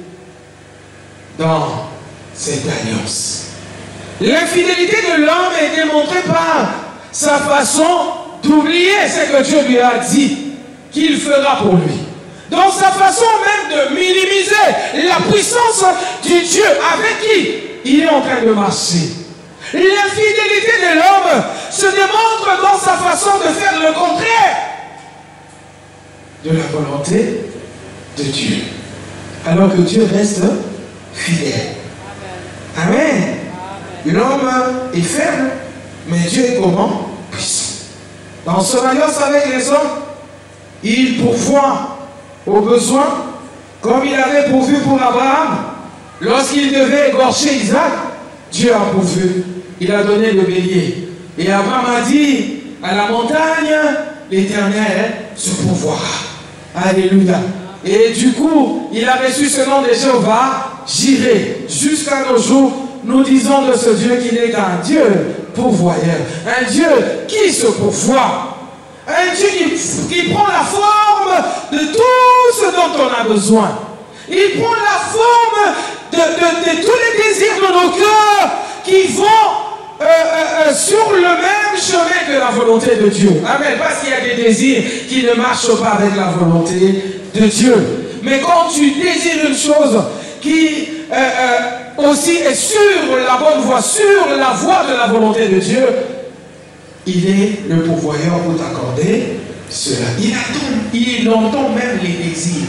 dans cette alliance. L'infidélité de l'homme est démontrée par sa façon d'oublier ce que Dieu lui a dit qu'il fera pour lui. Dans sa façon même de minimiser la puissance du Dieu avec qui il est en train de marcher. L'infidélité de l'homme se démontre dans sa façon de faire le contraire de la volonté de Dieu. Alors que Dieu reste fidèle. Amen. L'homme est faible, mais Dieu est comment? Puissant. Dans son alliance avec les hommes, il pourvoit aux besoins, comme il avait pourvu pour Abraham. Lorsqu'il devait égorger Isaac, Dieu a pourvu. Il a donné le bélier. Et Abraham a dit, à la montagne, l'Éternel se pourvoira. Alléluia. Et du coup, il a reçu ce nom de Jéhovah, Jireh. Jusqu'à nos jours, nous disons de ce Dieu qu'il est un Dieu pourvoyeur. Un Dieu qui se pourvoit. Un Dieu qui prend la forme de tout ce dont on a besoin. Il prend la forme de tous les désirs de nos cœurs qui vont sur le même chemin que la volonté de Dieu. Amen. Parce qu'il y a des désirs qui ne marchent pas avec la volonté de Dieu. Mais quand tu désires une chose qui aussi est sur la bonne voie, sur la voie de la volonté de Dieu, il est le pourvoyeur pour t'accorder cela. Il entend même les désirs.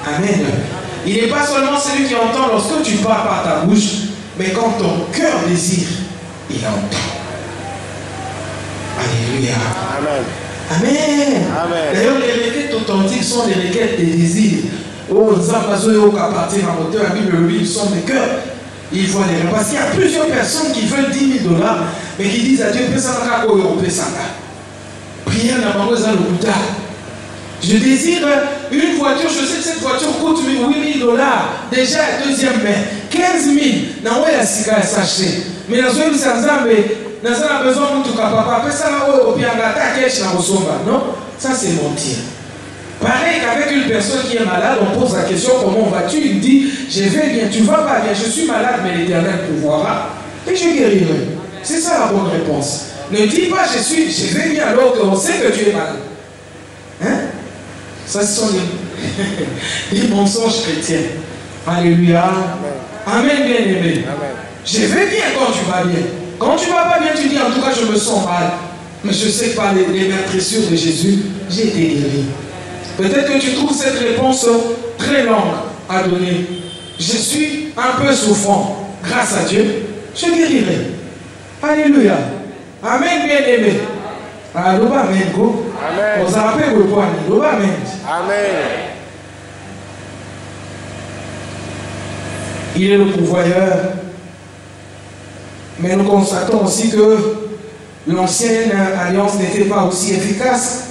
Amen. Il n'est pas seulement celui qui entend lorsque tu parles par ta bouche, mais quand ton cœur désire, il entend. Alléluia. Amen. Amen. Amen. D'ailleurs, les requêtes authentiques sont des requêtes des désirs. Oh, à partir d'un moteur, la Bible, lui, ils sont des cœurs. Il faut aller. Parce qu'il y a plusieurs personnes qui veulent $10 000, mais qui disent à Dieu, prière n'a pas besoin de plus tard. Je désire une voiture, je sais que cette voiture coûte $8 000. Déjà, deuxième main. 15 000. Non, ouais, la cigarette est sachée. Mais dans une nous avons besoin de tout papa. Après ça, non, ça c'est mentir. Pareil qu'avec une personne qui est malade, on pose la question comment vas-tu? Il dit je vais bien, tu vas pas bien, je suis malade, mais l'Éternel pourvoira et je guérirai. C'est ça la bonne réponse. Ne dis pas je vais bien alors qu'on sait que tu es malade. Hein? Ça, ce sont des mensonges chrétiens. Alléluia. Amen, bien aimé. Je vais bien quand tu vas bien. Quand tu ne vas pas bien, tu dis en tout cas je me sens mal. Mais je sais que par les meurtrissures de Jésus, j'ai été guéri. Peut-être que tu trouves cette réponse très longue à donner. Je suis un peu souffrant. Grâce à Dieu, je guérirai. Alléluia. Amen, bien aimé. Amen. Amen. Amen. Il est le pourvoyeur. Mais nous constatons aussi que l'ancienne alliance n'était pas aussi efficace,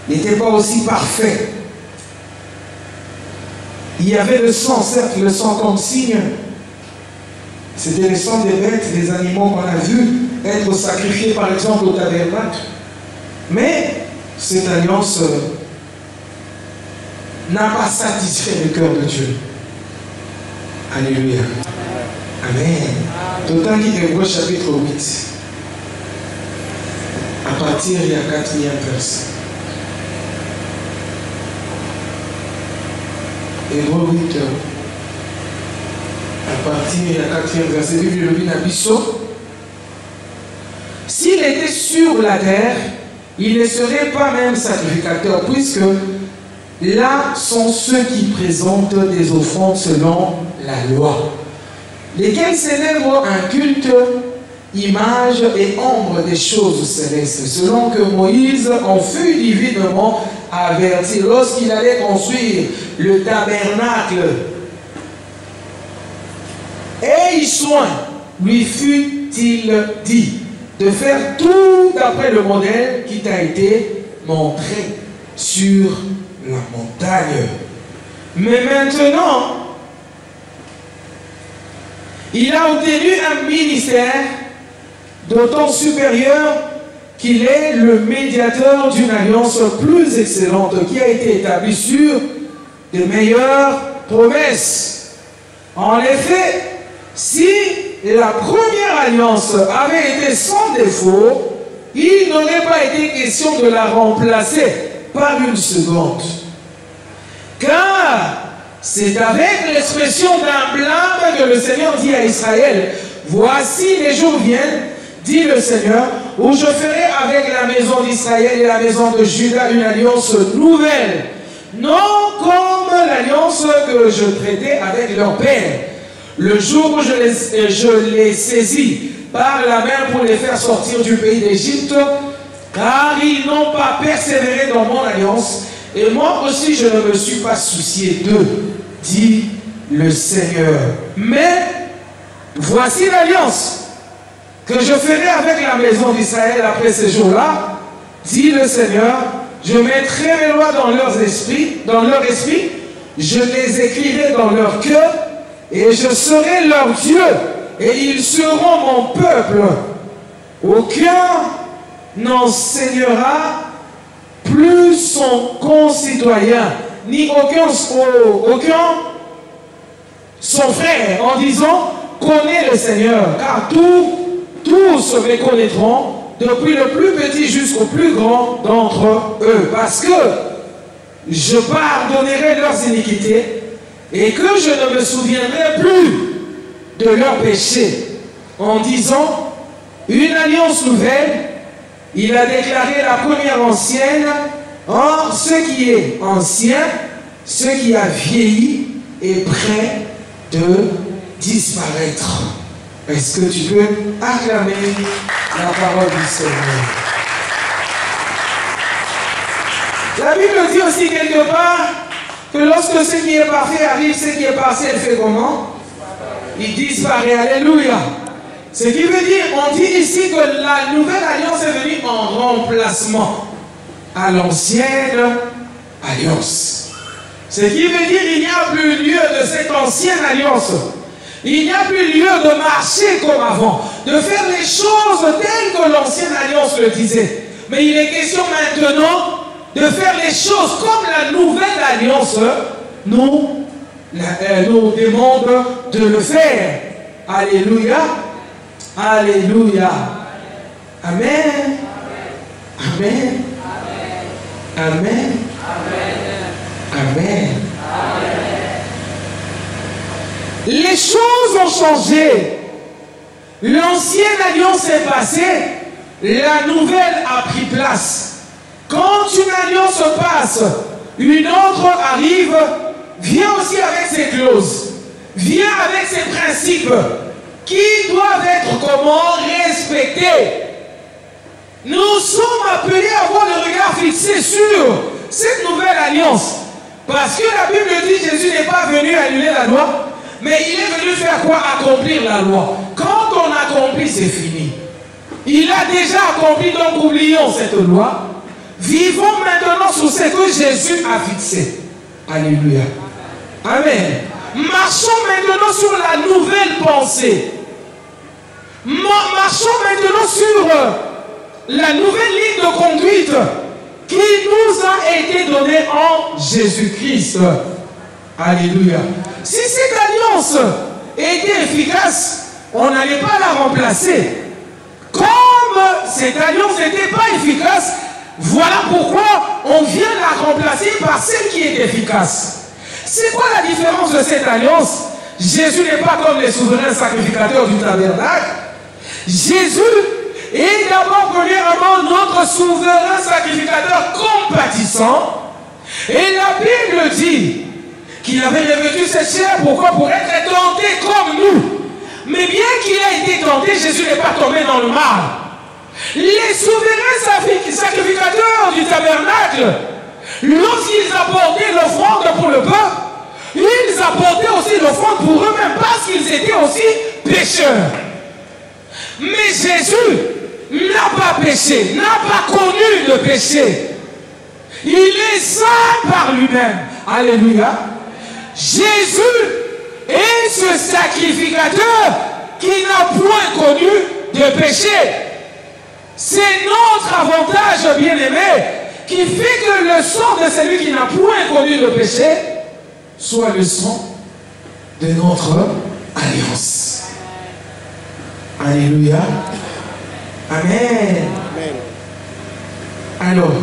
n'était pas aussi parfait. Il y avait le sang, certes, le sang comme signe. C'était le sang des bêtes, des animaux qu'on a vu être sacrifiés par exemple au tabernacle. Mais cette alliance n'a pas satisfait le cœur de Dieu. Alléluia. Amen. D'autant qu'il est Hébreux chapitre 8. À partir du 4e verset. Hébreux 8. À partir du 4e verset. Bible le Nabiso. S'il était sur la terre, il ne serait pas même sacrificateur, puisque là sont ceux qui présentent des offrandes selon la loi, lesquels célèbrent un culte image et ombre des choses célestes, selon que Moïse en fut divinement averti lorsqu'il allait construire le tabernacle. Et soin lui fut-il dit de faire tout d'après le modèle qui t'a été montré sur la montagne. Mais maintenant, il a obtenu un ministère d'autant supérieur qu'il est le médiateur d'une alliance plus excellente qui a été établie sur de meilleures promesses. En effet, si la première alliance avait été sans défaut, il n'aurait pas été question de la remplacer par une seconde. Car c'est avec l'expression d'un blâme que le Seigneur dit à Israël, « Voici les jours viennent, dit le Seigneur, où je ferai avec la maison d'Israël et la maison de Juda une alliance nouvelle, non comme l'alliance que je traitais avec leur père, le jour où je les saisis par la main pour les faire sortir du pays d'Égypte, car ils n'ont pas persévéré dans mon alliance, et moi aussi je ne me suis pas soucié d'eux, dit le Seigneur. Mais voici l'alliance que je ferai avec la maison d'Israël après ces jours-là, dit le Seigneur. Je mettrai mes lois dans leur esprit, je les écrirai dans leur cœur, et je serai leur Dieu, et ils seront mon peuple. Aucun n'enseignera plus son concitoyen, ni aucun son frère, en disant, connais le Seigneur, car tous me connaîtront, depuis le plus petit jusqu'au plus grand d'entre eux, parce que je pardonnerai leurs iniquités, et que je ne me souviendrai plus de leurs péchés. En disant, une alliance nouvelle, il a déclaré la première ancienne. Or, ce qui est ancien, ce qui a vieilli, est prêt de disparaître. Est-ce que tu peux acclamer la parole du Seigneur? La Bible dit aussi quelque part que lorsque ce qui est parfait arrive, ce qui est partiel fait comment? Il disparaît. Alléluia. Ce qui veut dire, on dit ici que la nouvelle alliance est venue en remplacement à l'ancienne alliance. Ce qui veut dire qu'il n'y a plus lieu de cette ancienne alliance. Il n'y a plus lieu de marcher comme avant, de faire les choses telles que l'ancienne alliance le disait. Mais il est question maintenant de faire les choses comme la nouvelle alliance nous demande de le faire. Alléluia. Alléluia. Amen. Amen. Amen. Amen. Les choses ont changé. L'ancienne alliance est passée, la nouvelle a pris place. Quand une alliance passe, une autre arrive, vient aussi avec ses clauses, vient avec ses principes, qui doivent être comment respectés. Nous sommes appelés à avoir le regard fixé sur cette nouvelle alliance. Parce que la Bible dit que Jésus n'est pas venu annuler la loi, mais il est venu faire quoi? Accomplir la loi. Quand on accomplit, c'est fini. Il a déjà accompli, donc oublions cette loi. Vivons maintenant sur ce que Jésus a fixé. Alléluia. Amen. Marchons maintenant sur la nouvelle pensée. Marchons maintenant sur la nouvelle ligne de conduite qui nous a été donnée en Jésus-Christ. Alléluia. Si cette alliance était efficace, on n'allait pas la remplacer. Comme cette alliance n'était pas efficace, voilà pourquoi on vient la remplacer par celle qui est efficace. C'est quoi la différence de cette alliance? Jésus n'est pas comme les souverains sacrificateurs du tabernacle. Jésus est d'abord premièrement notre souverain sacrificateur compatissant. Et la Bible dit qu'il avait revêtu cette chair, pourquoi? Pour être tenté comme nous, Mais bien qu'il ait été tenté, Jésus n'est pas tombé dans le mal. Les souverains sacrificateurs du tabernacle, lorsqu'ils apportaient l'offrande pour le peuple, ils apportaient aussi l'offrande pour eux-mêmes parce qu'ils étaient aussi pécheurs. Mais Jésus n'a pas péché, n'a pas connu de péché. Il est saint par lui-même. Alléluia. Jésus est ce sacrificateur qui n'a point connu de péché. C'est notre avantage, bien-aimé, qui fait que le sang de celui qui n'a point connu de péché soit le sang de notre alliance. Alléluia. Amen. Alors,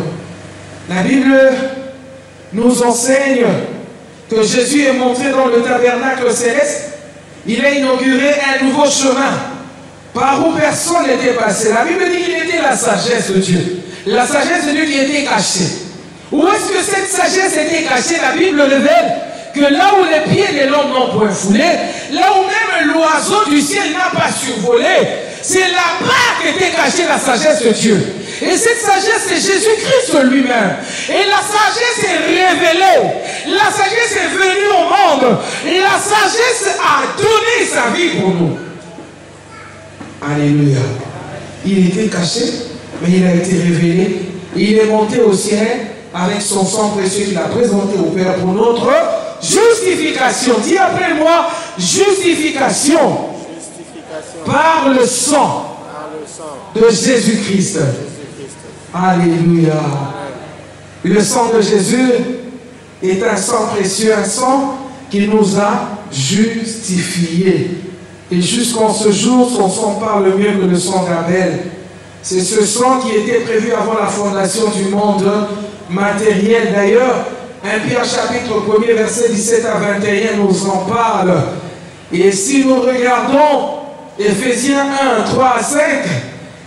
la Bible nous enseigne que Jésus est montré dans le tabernacle céleste. Il a inauguré un nouveau chemin par où personne n'était passé. La Bible dit qu'il était la sagesse de Dieu. La sagesse de Dieu qui était cachée. Où est-ce que cette sagesse était cachée? La Bible révèle que là où les pieds de l'homme n'ont point foulé, là où même l'oiseau du ciel n'a pas survolé, c'est là-bas qu'était cachée la sagesse de Dieu. Et cette sagesse, c'est Jésus-Christ lui-même. Et la sagesse est révélée. La sagesse est venue au monde. Et la sagesse a donné sa vie pour nous. Alléluia. Il était caché, mais il a été révélé. Il est monté au ciel avec son sang précieux qu'il a présenté au Père pour notre justification. Dis après moi, justification. Par le sang de Jésus-Christ. Alléluia. Le sang de Jésus est un sang précieux, un sang qui nous a justifiés. Et jusqu'en ce jour, son sang parle mieux que le sang d'Abel. C'est ce sang qui était prévu avant la fondation du monde matériel. D'ailleurs, 1 Pierre chapitre 1er, verset 17 à 21 nous en parle. Et si nous regardons Éphésiens 1, 3 à 5,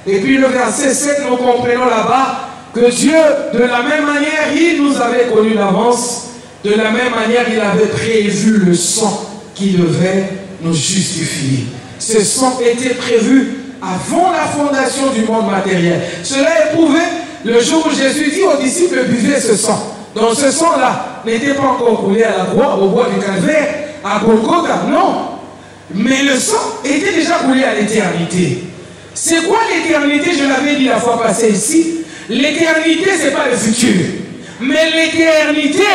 et puis le verset 7, nous comprenons là-bas que Dieu, de la même manière, il nous avait connus d'avance, de la même manière, il avait prévu le sang qui devait nous justifier. Ce sang était prévu avant la fondation du monde matériel. Cela est prouvé le jour où Jésus dit aux disciples, buvez ce sang. Donc ce sang-là n'était pas encore coulé à la croix, au bois du calvaire, à Golgotha, non. Mais le sang était déjà coulé à l'éternité. C'est quoi l'éternité? Je l'avais dit la fois passée ici. L'éternité, ce n'est pas le futur. Mais l'éternité,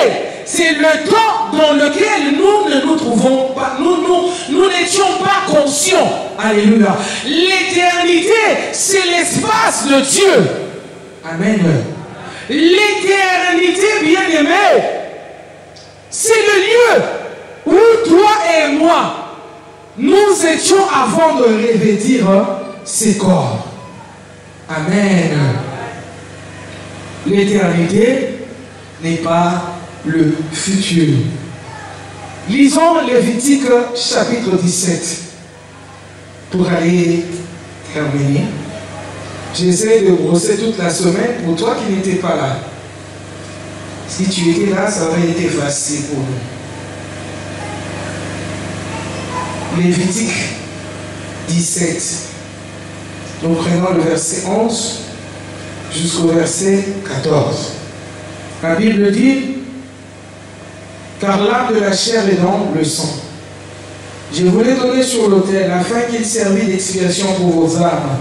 c'est le temps dans lequel nous ne nous trouvons pas. Nous n'étions pas conscients. Alléluia. L'éternité, c'est l'espace de Dieu. Amen. L'éternité, bien-aimé, c'est le lieu où toi et moi, nous étions avant de revêtir ces corps. Amen. L'éternité n'est pas le futur. Lisons Lévitique chapitre 17 pour aller terminer. J'essaie de brosser toute la semaine pour toi qui n'étais pas là. Si tu étais là, ça aurait été facile pour nous. Lévitique 17. Nous prenons le verset 11 jusqu'au verset 14. La Bible dit, car l'âme de la chair est dans le sang. Je vous l'ai donné sur l'autel afin qu'il servît d'expiation pour vos âmes.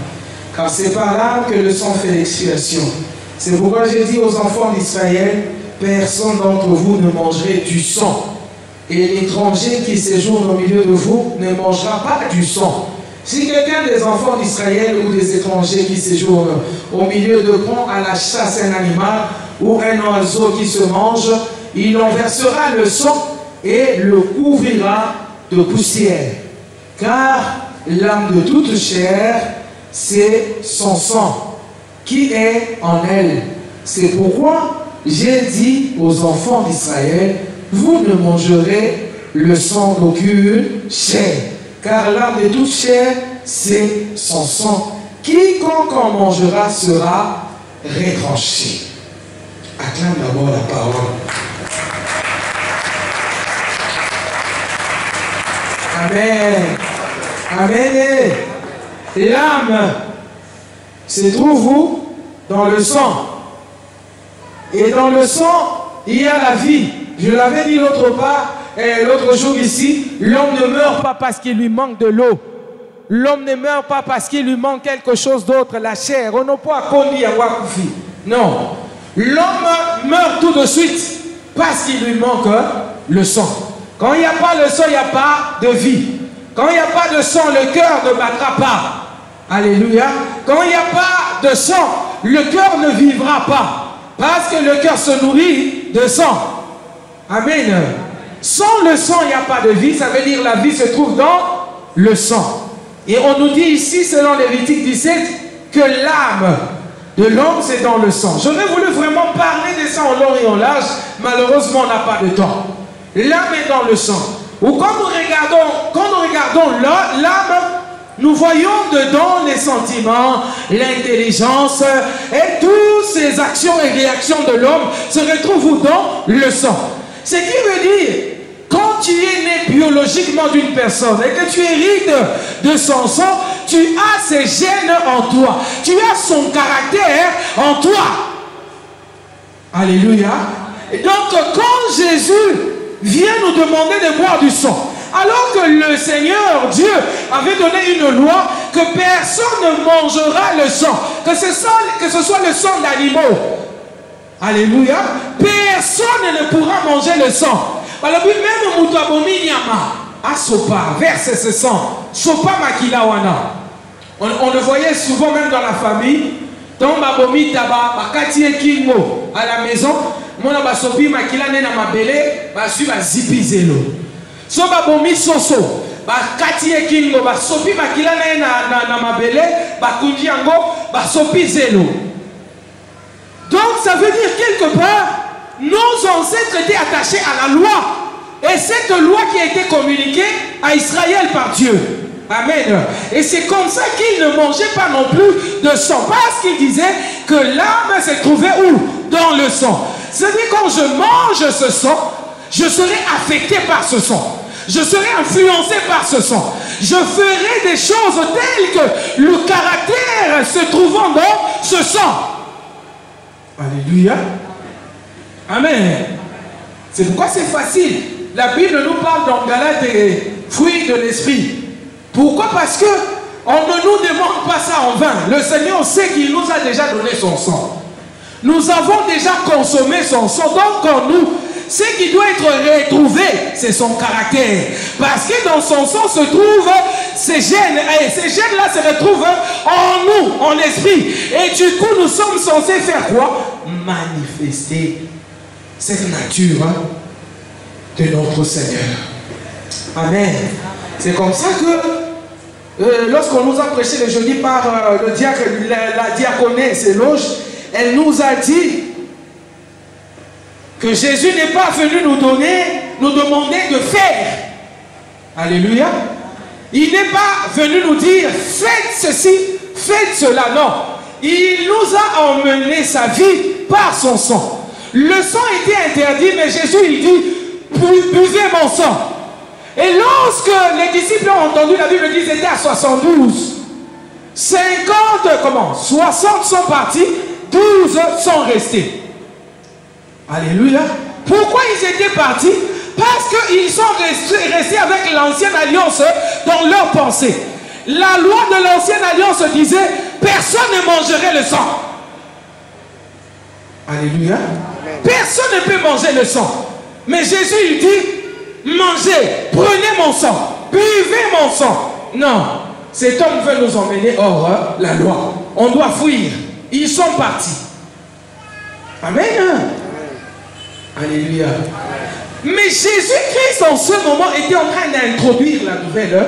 Car c'est par l'âme que le sang fait l'expiation. C'est pourquoi j'ai dit aux enfants d'Israël, personne d'entre vous ne mangerait du sang. Et l'étranger qui séjourne au milieu de vous ne mangera pas du sang. Si quelqu'un des enfants d'Israël ou des étrangers qui séjournent au milieu de prend à la chasse un animal ou un oiseau qui se mange, il en versera le sang et le couvrira de poussière. Car l'âme de toute chair, c'est son sang qui est en elle. C'est pourquoi j'ai dit aux enfants d'Israël, vous ne mangerez le sang d'aucune chair. Car l'âme de toute chair, c'est son sang. Quiconque en mangera sera retranché. Acclame d'abord la parole. Amen. Amen. L'âme se trouve où? Dans le sang. Et dans le sang, il y a la vie. Je l'avais dit l'autre jour ici, l'homme ne meurt pas parce qu'il lui manque de l'eau. L'homme ne meurt pas parce qu'il lui manque quelque chose d'autre, la chair. On n'a pas connu à Wakufi. Non. L'homme meurt tout de suite parce qu'il lui manque le sang. Quand il n'y a pas le sang, il n'y a pas de vie. Quand il n'y a pas de sang, le cœur ne battra pas. Alléluia. Quand il n'y a pas de sang, le cœur ne vivra pas. Parce que le cœur se nourrit de sang. Amen. Sans le sang, il n'y a pas de vie. Ça veut dire la vie se trouve dans le sang. Et on nous dit ici, selon Lévitique 17, que l'âme de l'homme, c'est dans le sang. J'aurais voulu vraiment parler de ça en long et en large. Malheureusement, on n'a pas de temps. L'âme est dans le sang. Ou quand nous regardons l'âme, nous voyons dedans les sentiments, l'intelligence et toutes ces actions et réactions de l'homme se retrouvent dans le sang. Ce qui veut dire, quand tu es né biologiquement d'une personne et que tu hérites de son sang, tu as ses gènes en toi. Tu as son caractère en toi. Alléluia. Et donc, quand Jésus vient nous demander de boire du sang, alors que le Seigneur Dieu avait donné une loi que personne ne mangera le sang, que ce soit le sang d'animaux. Alléluia. Personne ne pourra manger le sang. Alors même Moutabomi Nyama a sopa, verse ce sang. Sopa makilawana. On le voyait souvent même dans la famille. Dans Babomi Taba, Bakati Kingo à la maison. Mona basopi makilane na mabele, basu bazipi zelo. So babomi soso, bakati ekingo, basopi makilane na mabele, bakundi yango, basopi zelo. Donc ça veut dire quelque part, nos ancêtres étaient attachés à la loi. Et cette loi qui a été communiquée à Israël par Dieu. Amen. Et c'est comme ça qu'ils ne mangeaient pas non plus de sang. Parce qu'ils disaient que l'âme se trouvait où? Dans le sang. C'est-à-dire quand je mange ce sang, je serai affecté par ce sang. Je serai influencé par ce sang. Je ferai des choses telles que le caractère se trouvant dans ce sang. Alléluia. Amen. C'est pourquoi c'est facile. La Bible nous parle dans Galates des fruits de l'esprit. Pourquoi? Parce que on ne nous demande pas ça en vain. Le Seigneur sait qu'il nous a déjà donné son sang. Nous avons déjà consommé son sang. Donc en nous, ce qui doit être retrouvé, c'est son caractère. Parce que dans son sang se trouvent ces gènes. Et ces gènes-là se retrouvent en nous, en esprit. Et du coup, nous sommes censés faire quoi? Manifester cette nature de notre Seigneur. Amen. C'est comme ça que lorsqu'on nous a prêché le jeudi par le diacre, la diaconesse Éloge, elle nous a dit que Jésus n'est pas venu nous demander de faire. Alléluia. Il n'est pas venu nous dire faites ceci, faites cela. Non. Il nous a emmené sa vie par son sang. Le sang était interdit, mais Jésus il dit buvez mon sang. Et lorsque les disciples ont entendu, la Bible dit qu'ils étaient à 72. 60 sont partis, 12 sont restés. Alléluia. Pourquoi ils étaient partis? Parce qu'ils sont restés avec l'ancienne alliance dans leur pensée. La loi de l'ancienne alliance disait personne ne mangerait le sang. Alléluia. Personne ne peut manger le sang. Mais Jésus il dit mangez, prenez mon sang, buvez mon sang. Non, cet homme veut nous emmener hors la loi. On doit fuir. Ils sont partis. Amen. Alléluia. Mais Jésus-Christ en ce moment était en train d'introduire la nouvelle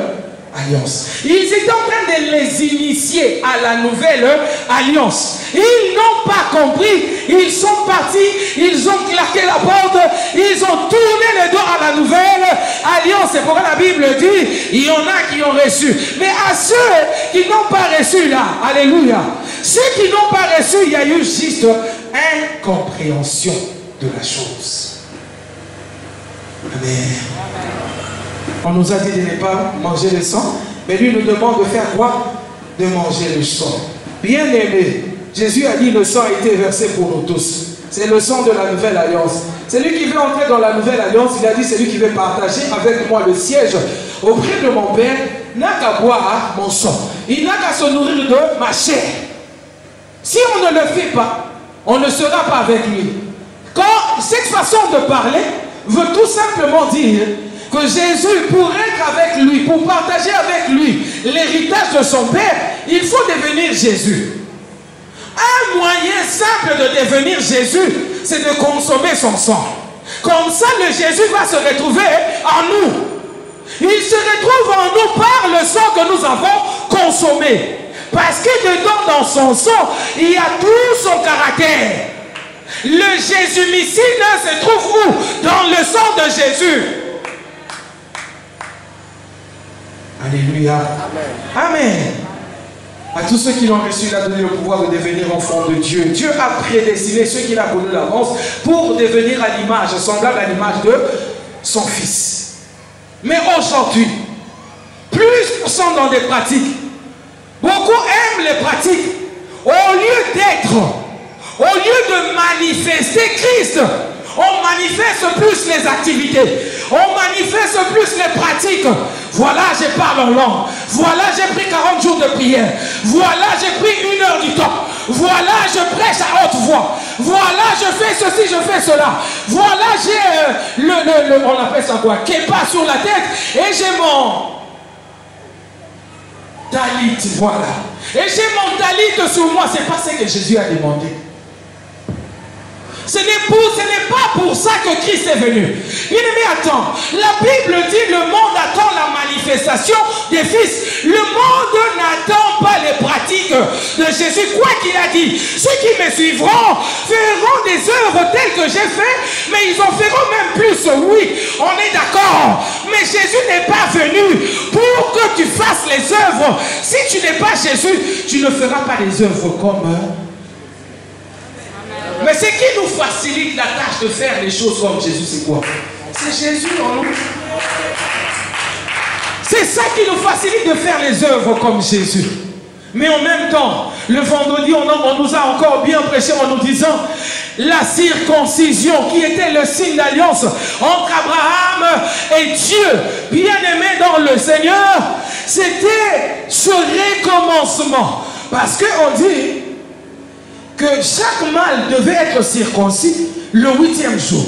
alliance. Ils étaient en train de les initier à la nouvelle alliance. Ils n'ont pas compris. Ils sont partis, ils ont claqué la porte, ils ont tourné le dos à la nouvelle alliance. C'est pourquoi la Bible dit, il y en a qui ont reçu. Mais à ceux qui n'ont pas reçu là, alléluia, ceux qui n'ont pas reçu, il y a eu juste incompréhension de la chose. Amen. On nous a dit de ne pas manger le sang. Mais lui nous demande de faire quoi? De manger le sang. Bien aimé, Jésus a dit le sang a été versé pour nous tous. C'est le sang de la nouvelle alliance. Celui qui veut entrer dans la nouvelle alliance, il a dit celui qui veut partager avec moi le siège auprès de mon Père n'a qu'à boire mon sang. Il n'a qu'à se nourrir de ma chair. Si on ne le fait pas, on ne sera pas avec lui. Quand cette façon de parler veut tout simplement dire que Jésus, pour être avec lui, pour partager avec lui l'héritage de son Père, il faut devenir Jésus. Un moyen simple de devenir Jésus, c'est de consommer son sang. Comme ça, le Jésus va se retrouver en nous. Il se retrouve en nous par le sang que nous avons consommé. Parce que dedans, dans son sang, il y a tout son caractère. Le Jésus-missile se trouve où? Dans le sang de Jésus. Alléluia. Amen. Amen. À tous ceux qui l'ont reçu, il a donné le pouvoir de devenir enfants de Dieu. Dieu a prédestiné ceux qu'il a connus d'avance pour devenir à l'image, semblable à l'image de son Fils. Mais aujourd'hui, plus nous sommes dans des pratiques, beaucoup aiment les pratiques. Au lieu d'être, au lieu de manifester Christ, on manifeste plus les activités, on manifeste plus les pratiques. Voilà, je parle en langue. Voilà, j'ai pris 40 jours de prière. Voilà, j'ai pris 1 heure du temps. Voilà, je prêche à haute voix. Voilà, je fais ceci, je fais cela. Voilà, j'ai on appelle ça quoi? Képa sur la tête. Et j'ai mon talit, voilà. Et j'ai mon talit sur moi. C'est pas ce que Jésus a demandé. Ce n'est pas pour ça que Christ est venu. Bien-aimé, attends. La Bible dit le monde attend la manifestation des fils. Le monde n'attend pas les pratiques de Jésus. Quoi qu'il a dit, ceux qui me suivront feront des œuvres telles que j'ai fait, mais ils en feront même plus. Oui, on est d'accord. Mais Jésus n'est pas venu pour que tu fasses les œuvres. Si tu n'es pas Jésus, tu ne feras pas les œuvres comme... Mais ce qui nous facilite la tâche de faire les choses comme Jésus, c'est quoi? C'est Jésus en nous. C'est ça qui nous facilite de faire les œuvres comme Jésus. Mais en même temps, le vendredi, on nous a encore bien prêché en nous disant la circoncision qui était le signe d'alliance entre Abraham et Dieu, bien-aimé dans le Seigneur, c'était ce recommencement. Parce qu'on dit que chaque mâle devait être circoncis le 8e jour.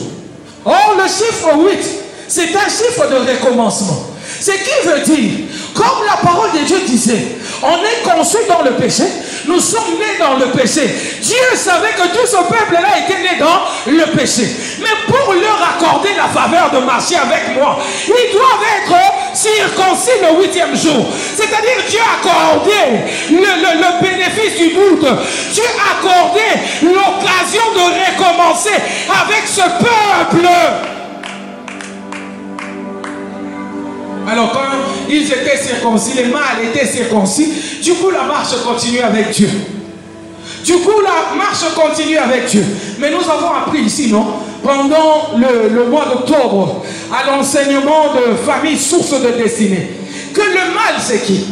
Or, le chiffre 8, c'est un chiffre de recommencement. Ce qui veut dire, comme la parole de Dieu disait, on est conçu dans le péché, nous sommes nés dans le péché. Dieu savait que tout ce peuple-là était né dans le péché. Mais pour leur accorder la faveur de marcher avec moi, ils doivent être circoncis le 8e jour. C'est-à-dire Dieu a accordé le bénéfice du doute. Dieu a accordé l'occasion de recommencer avec ce peuple. Alors quand ils étaient circoncis, les mâles étaient circoncis, du coup la marche continue avec Dieu. Du coup la marche continue avec Dieu. Mais nous avons appris ici, non? Pendant le mois d'octobre, à l'enseignement de famille source de destinée, que le mâle c'est qui?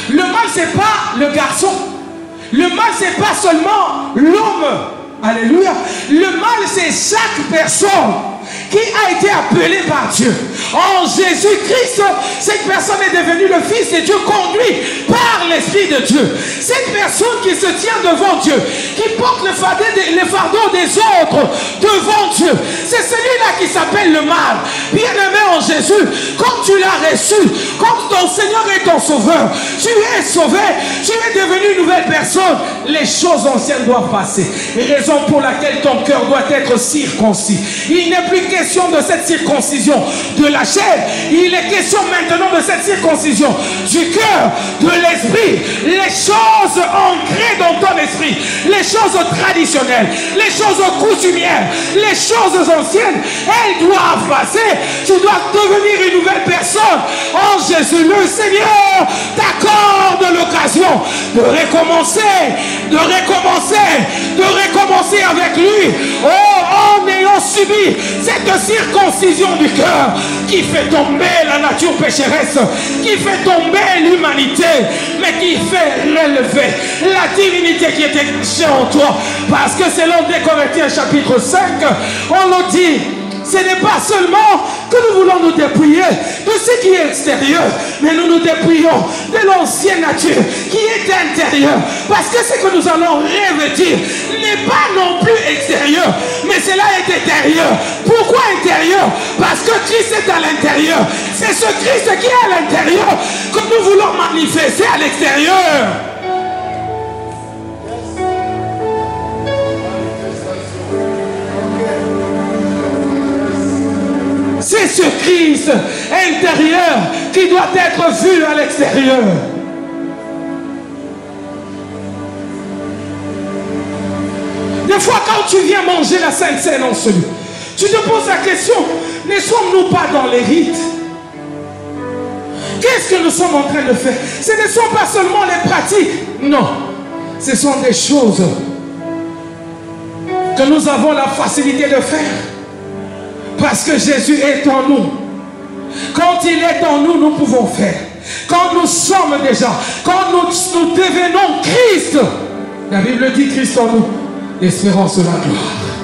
Le mâle c'est pas le garçon. Le mâle c'est pas seulement l'homme. Alléluia. Le mâle c'est chaque personne qui a été appelé par Dieu. En Jésus-Christ, cette personne est devenue le Fils de Dieu, conduit par l'Esprit de Dieu. Cette personne qui se tient devant Dieu, qui porte le fardeau des autres devant Dieu, c'est celui-là qui s'appelle le mâle. Bien-aimé en Jésus, quand tu l'as reçu, quand ton Seigneur est ton sauveur, tu es sauvé, tu es devenu une nouvelle personne, les choses anciennes doivent passer. Raison pour laquelle ton cœur doit être circoncis. Il n'est plus question de cette circoncision de la chair, il est question maintenant de cette circoncision du cœur, de l'esprit. Les choses choses ancrées dans ton esprit, les choses traditionnelles, les choses coutumières, les choses anciennes, elles doivent passer. Tu dois devenir une nouvelle personne en Jésus. Le Seigneur t'accorde l'occasion de recommencer, de recommencer, de recommencer avec lui. Oh, en ayant subi cette circoncision du cœur qui fait tomber la nature pécheresse, qui fait tomber l'humanité, mais qui fait relever la divinité qui était cachée en toi. Parce que selon 2 Corinthiens chapitre 5, on le dit, ce n'est pas seulement que nous voulons nous dépouiller de ce qui est extérieur, mais nous nous dépouillons de l'ancienne nature qui est intérieure. Parce que ce que nous allons revêtir n'est pas non plus extérieur, mais cela est intérieur. Pourquoi intérieur? Parce que Christ est à l'intérieur. C'est ce Christ qui est à l'intérieur que nous voulons manifester à l'extérieur. C'est ce Christ intérieur qui doit être vu à l'extérieur. Des fois, quand tu viens manger la Sainte Seine en celui, tu te poses la question, ne sommes-nous pas dans les rites? Qu'est-ce que nous sommes en train de faire? Ce ne sont pas seulement les pratiques. Non, ce sont des choses que nous avons la facilité de faire. Parce que Jésus est en nous. Quand il est en nous, nous pouvons faire. Quand nous sommes déjà, quand nous devenons Christ, la Bible dit Christ en nous, l'espérance de la gloire.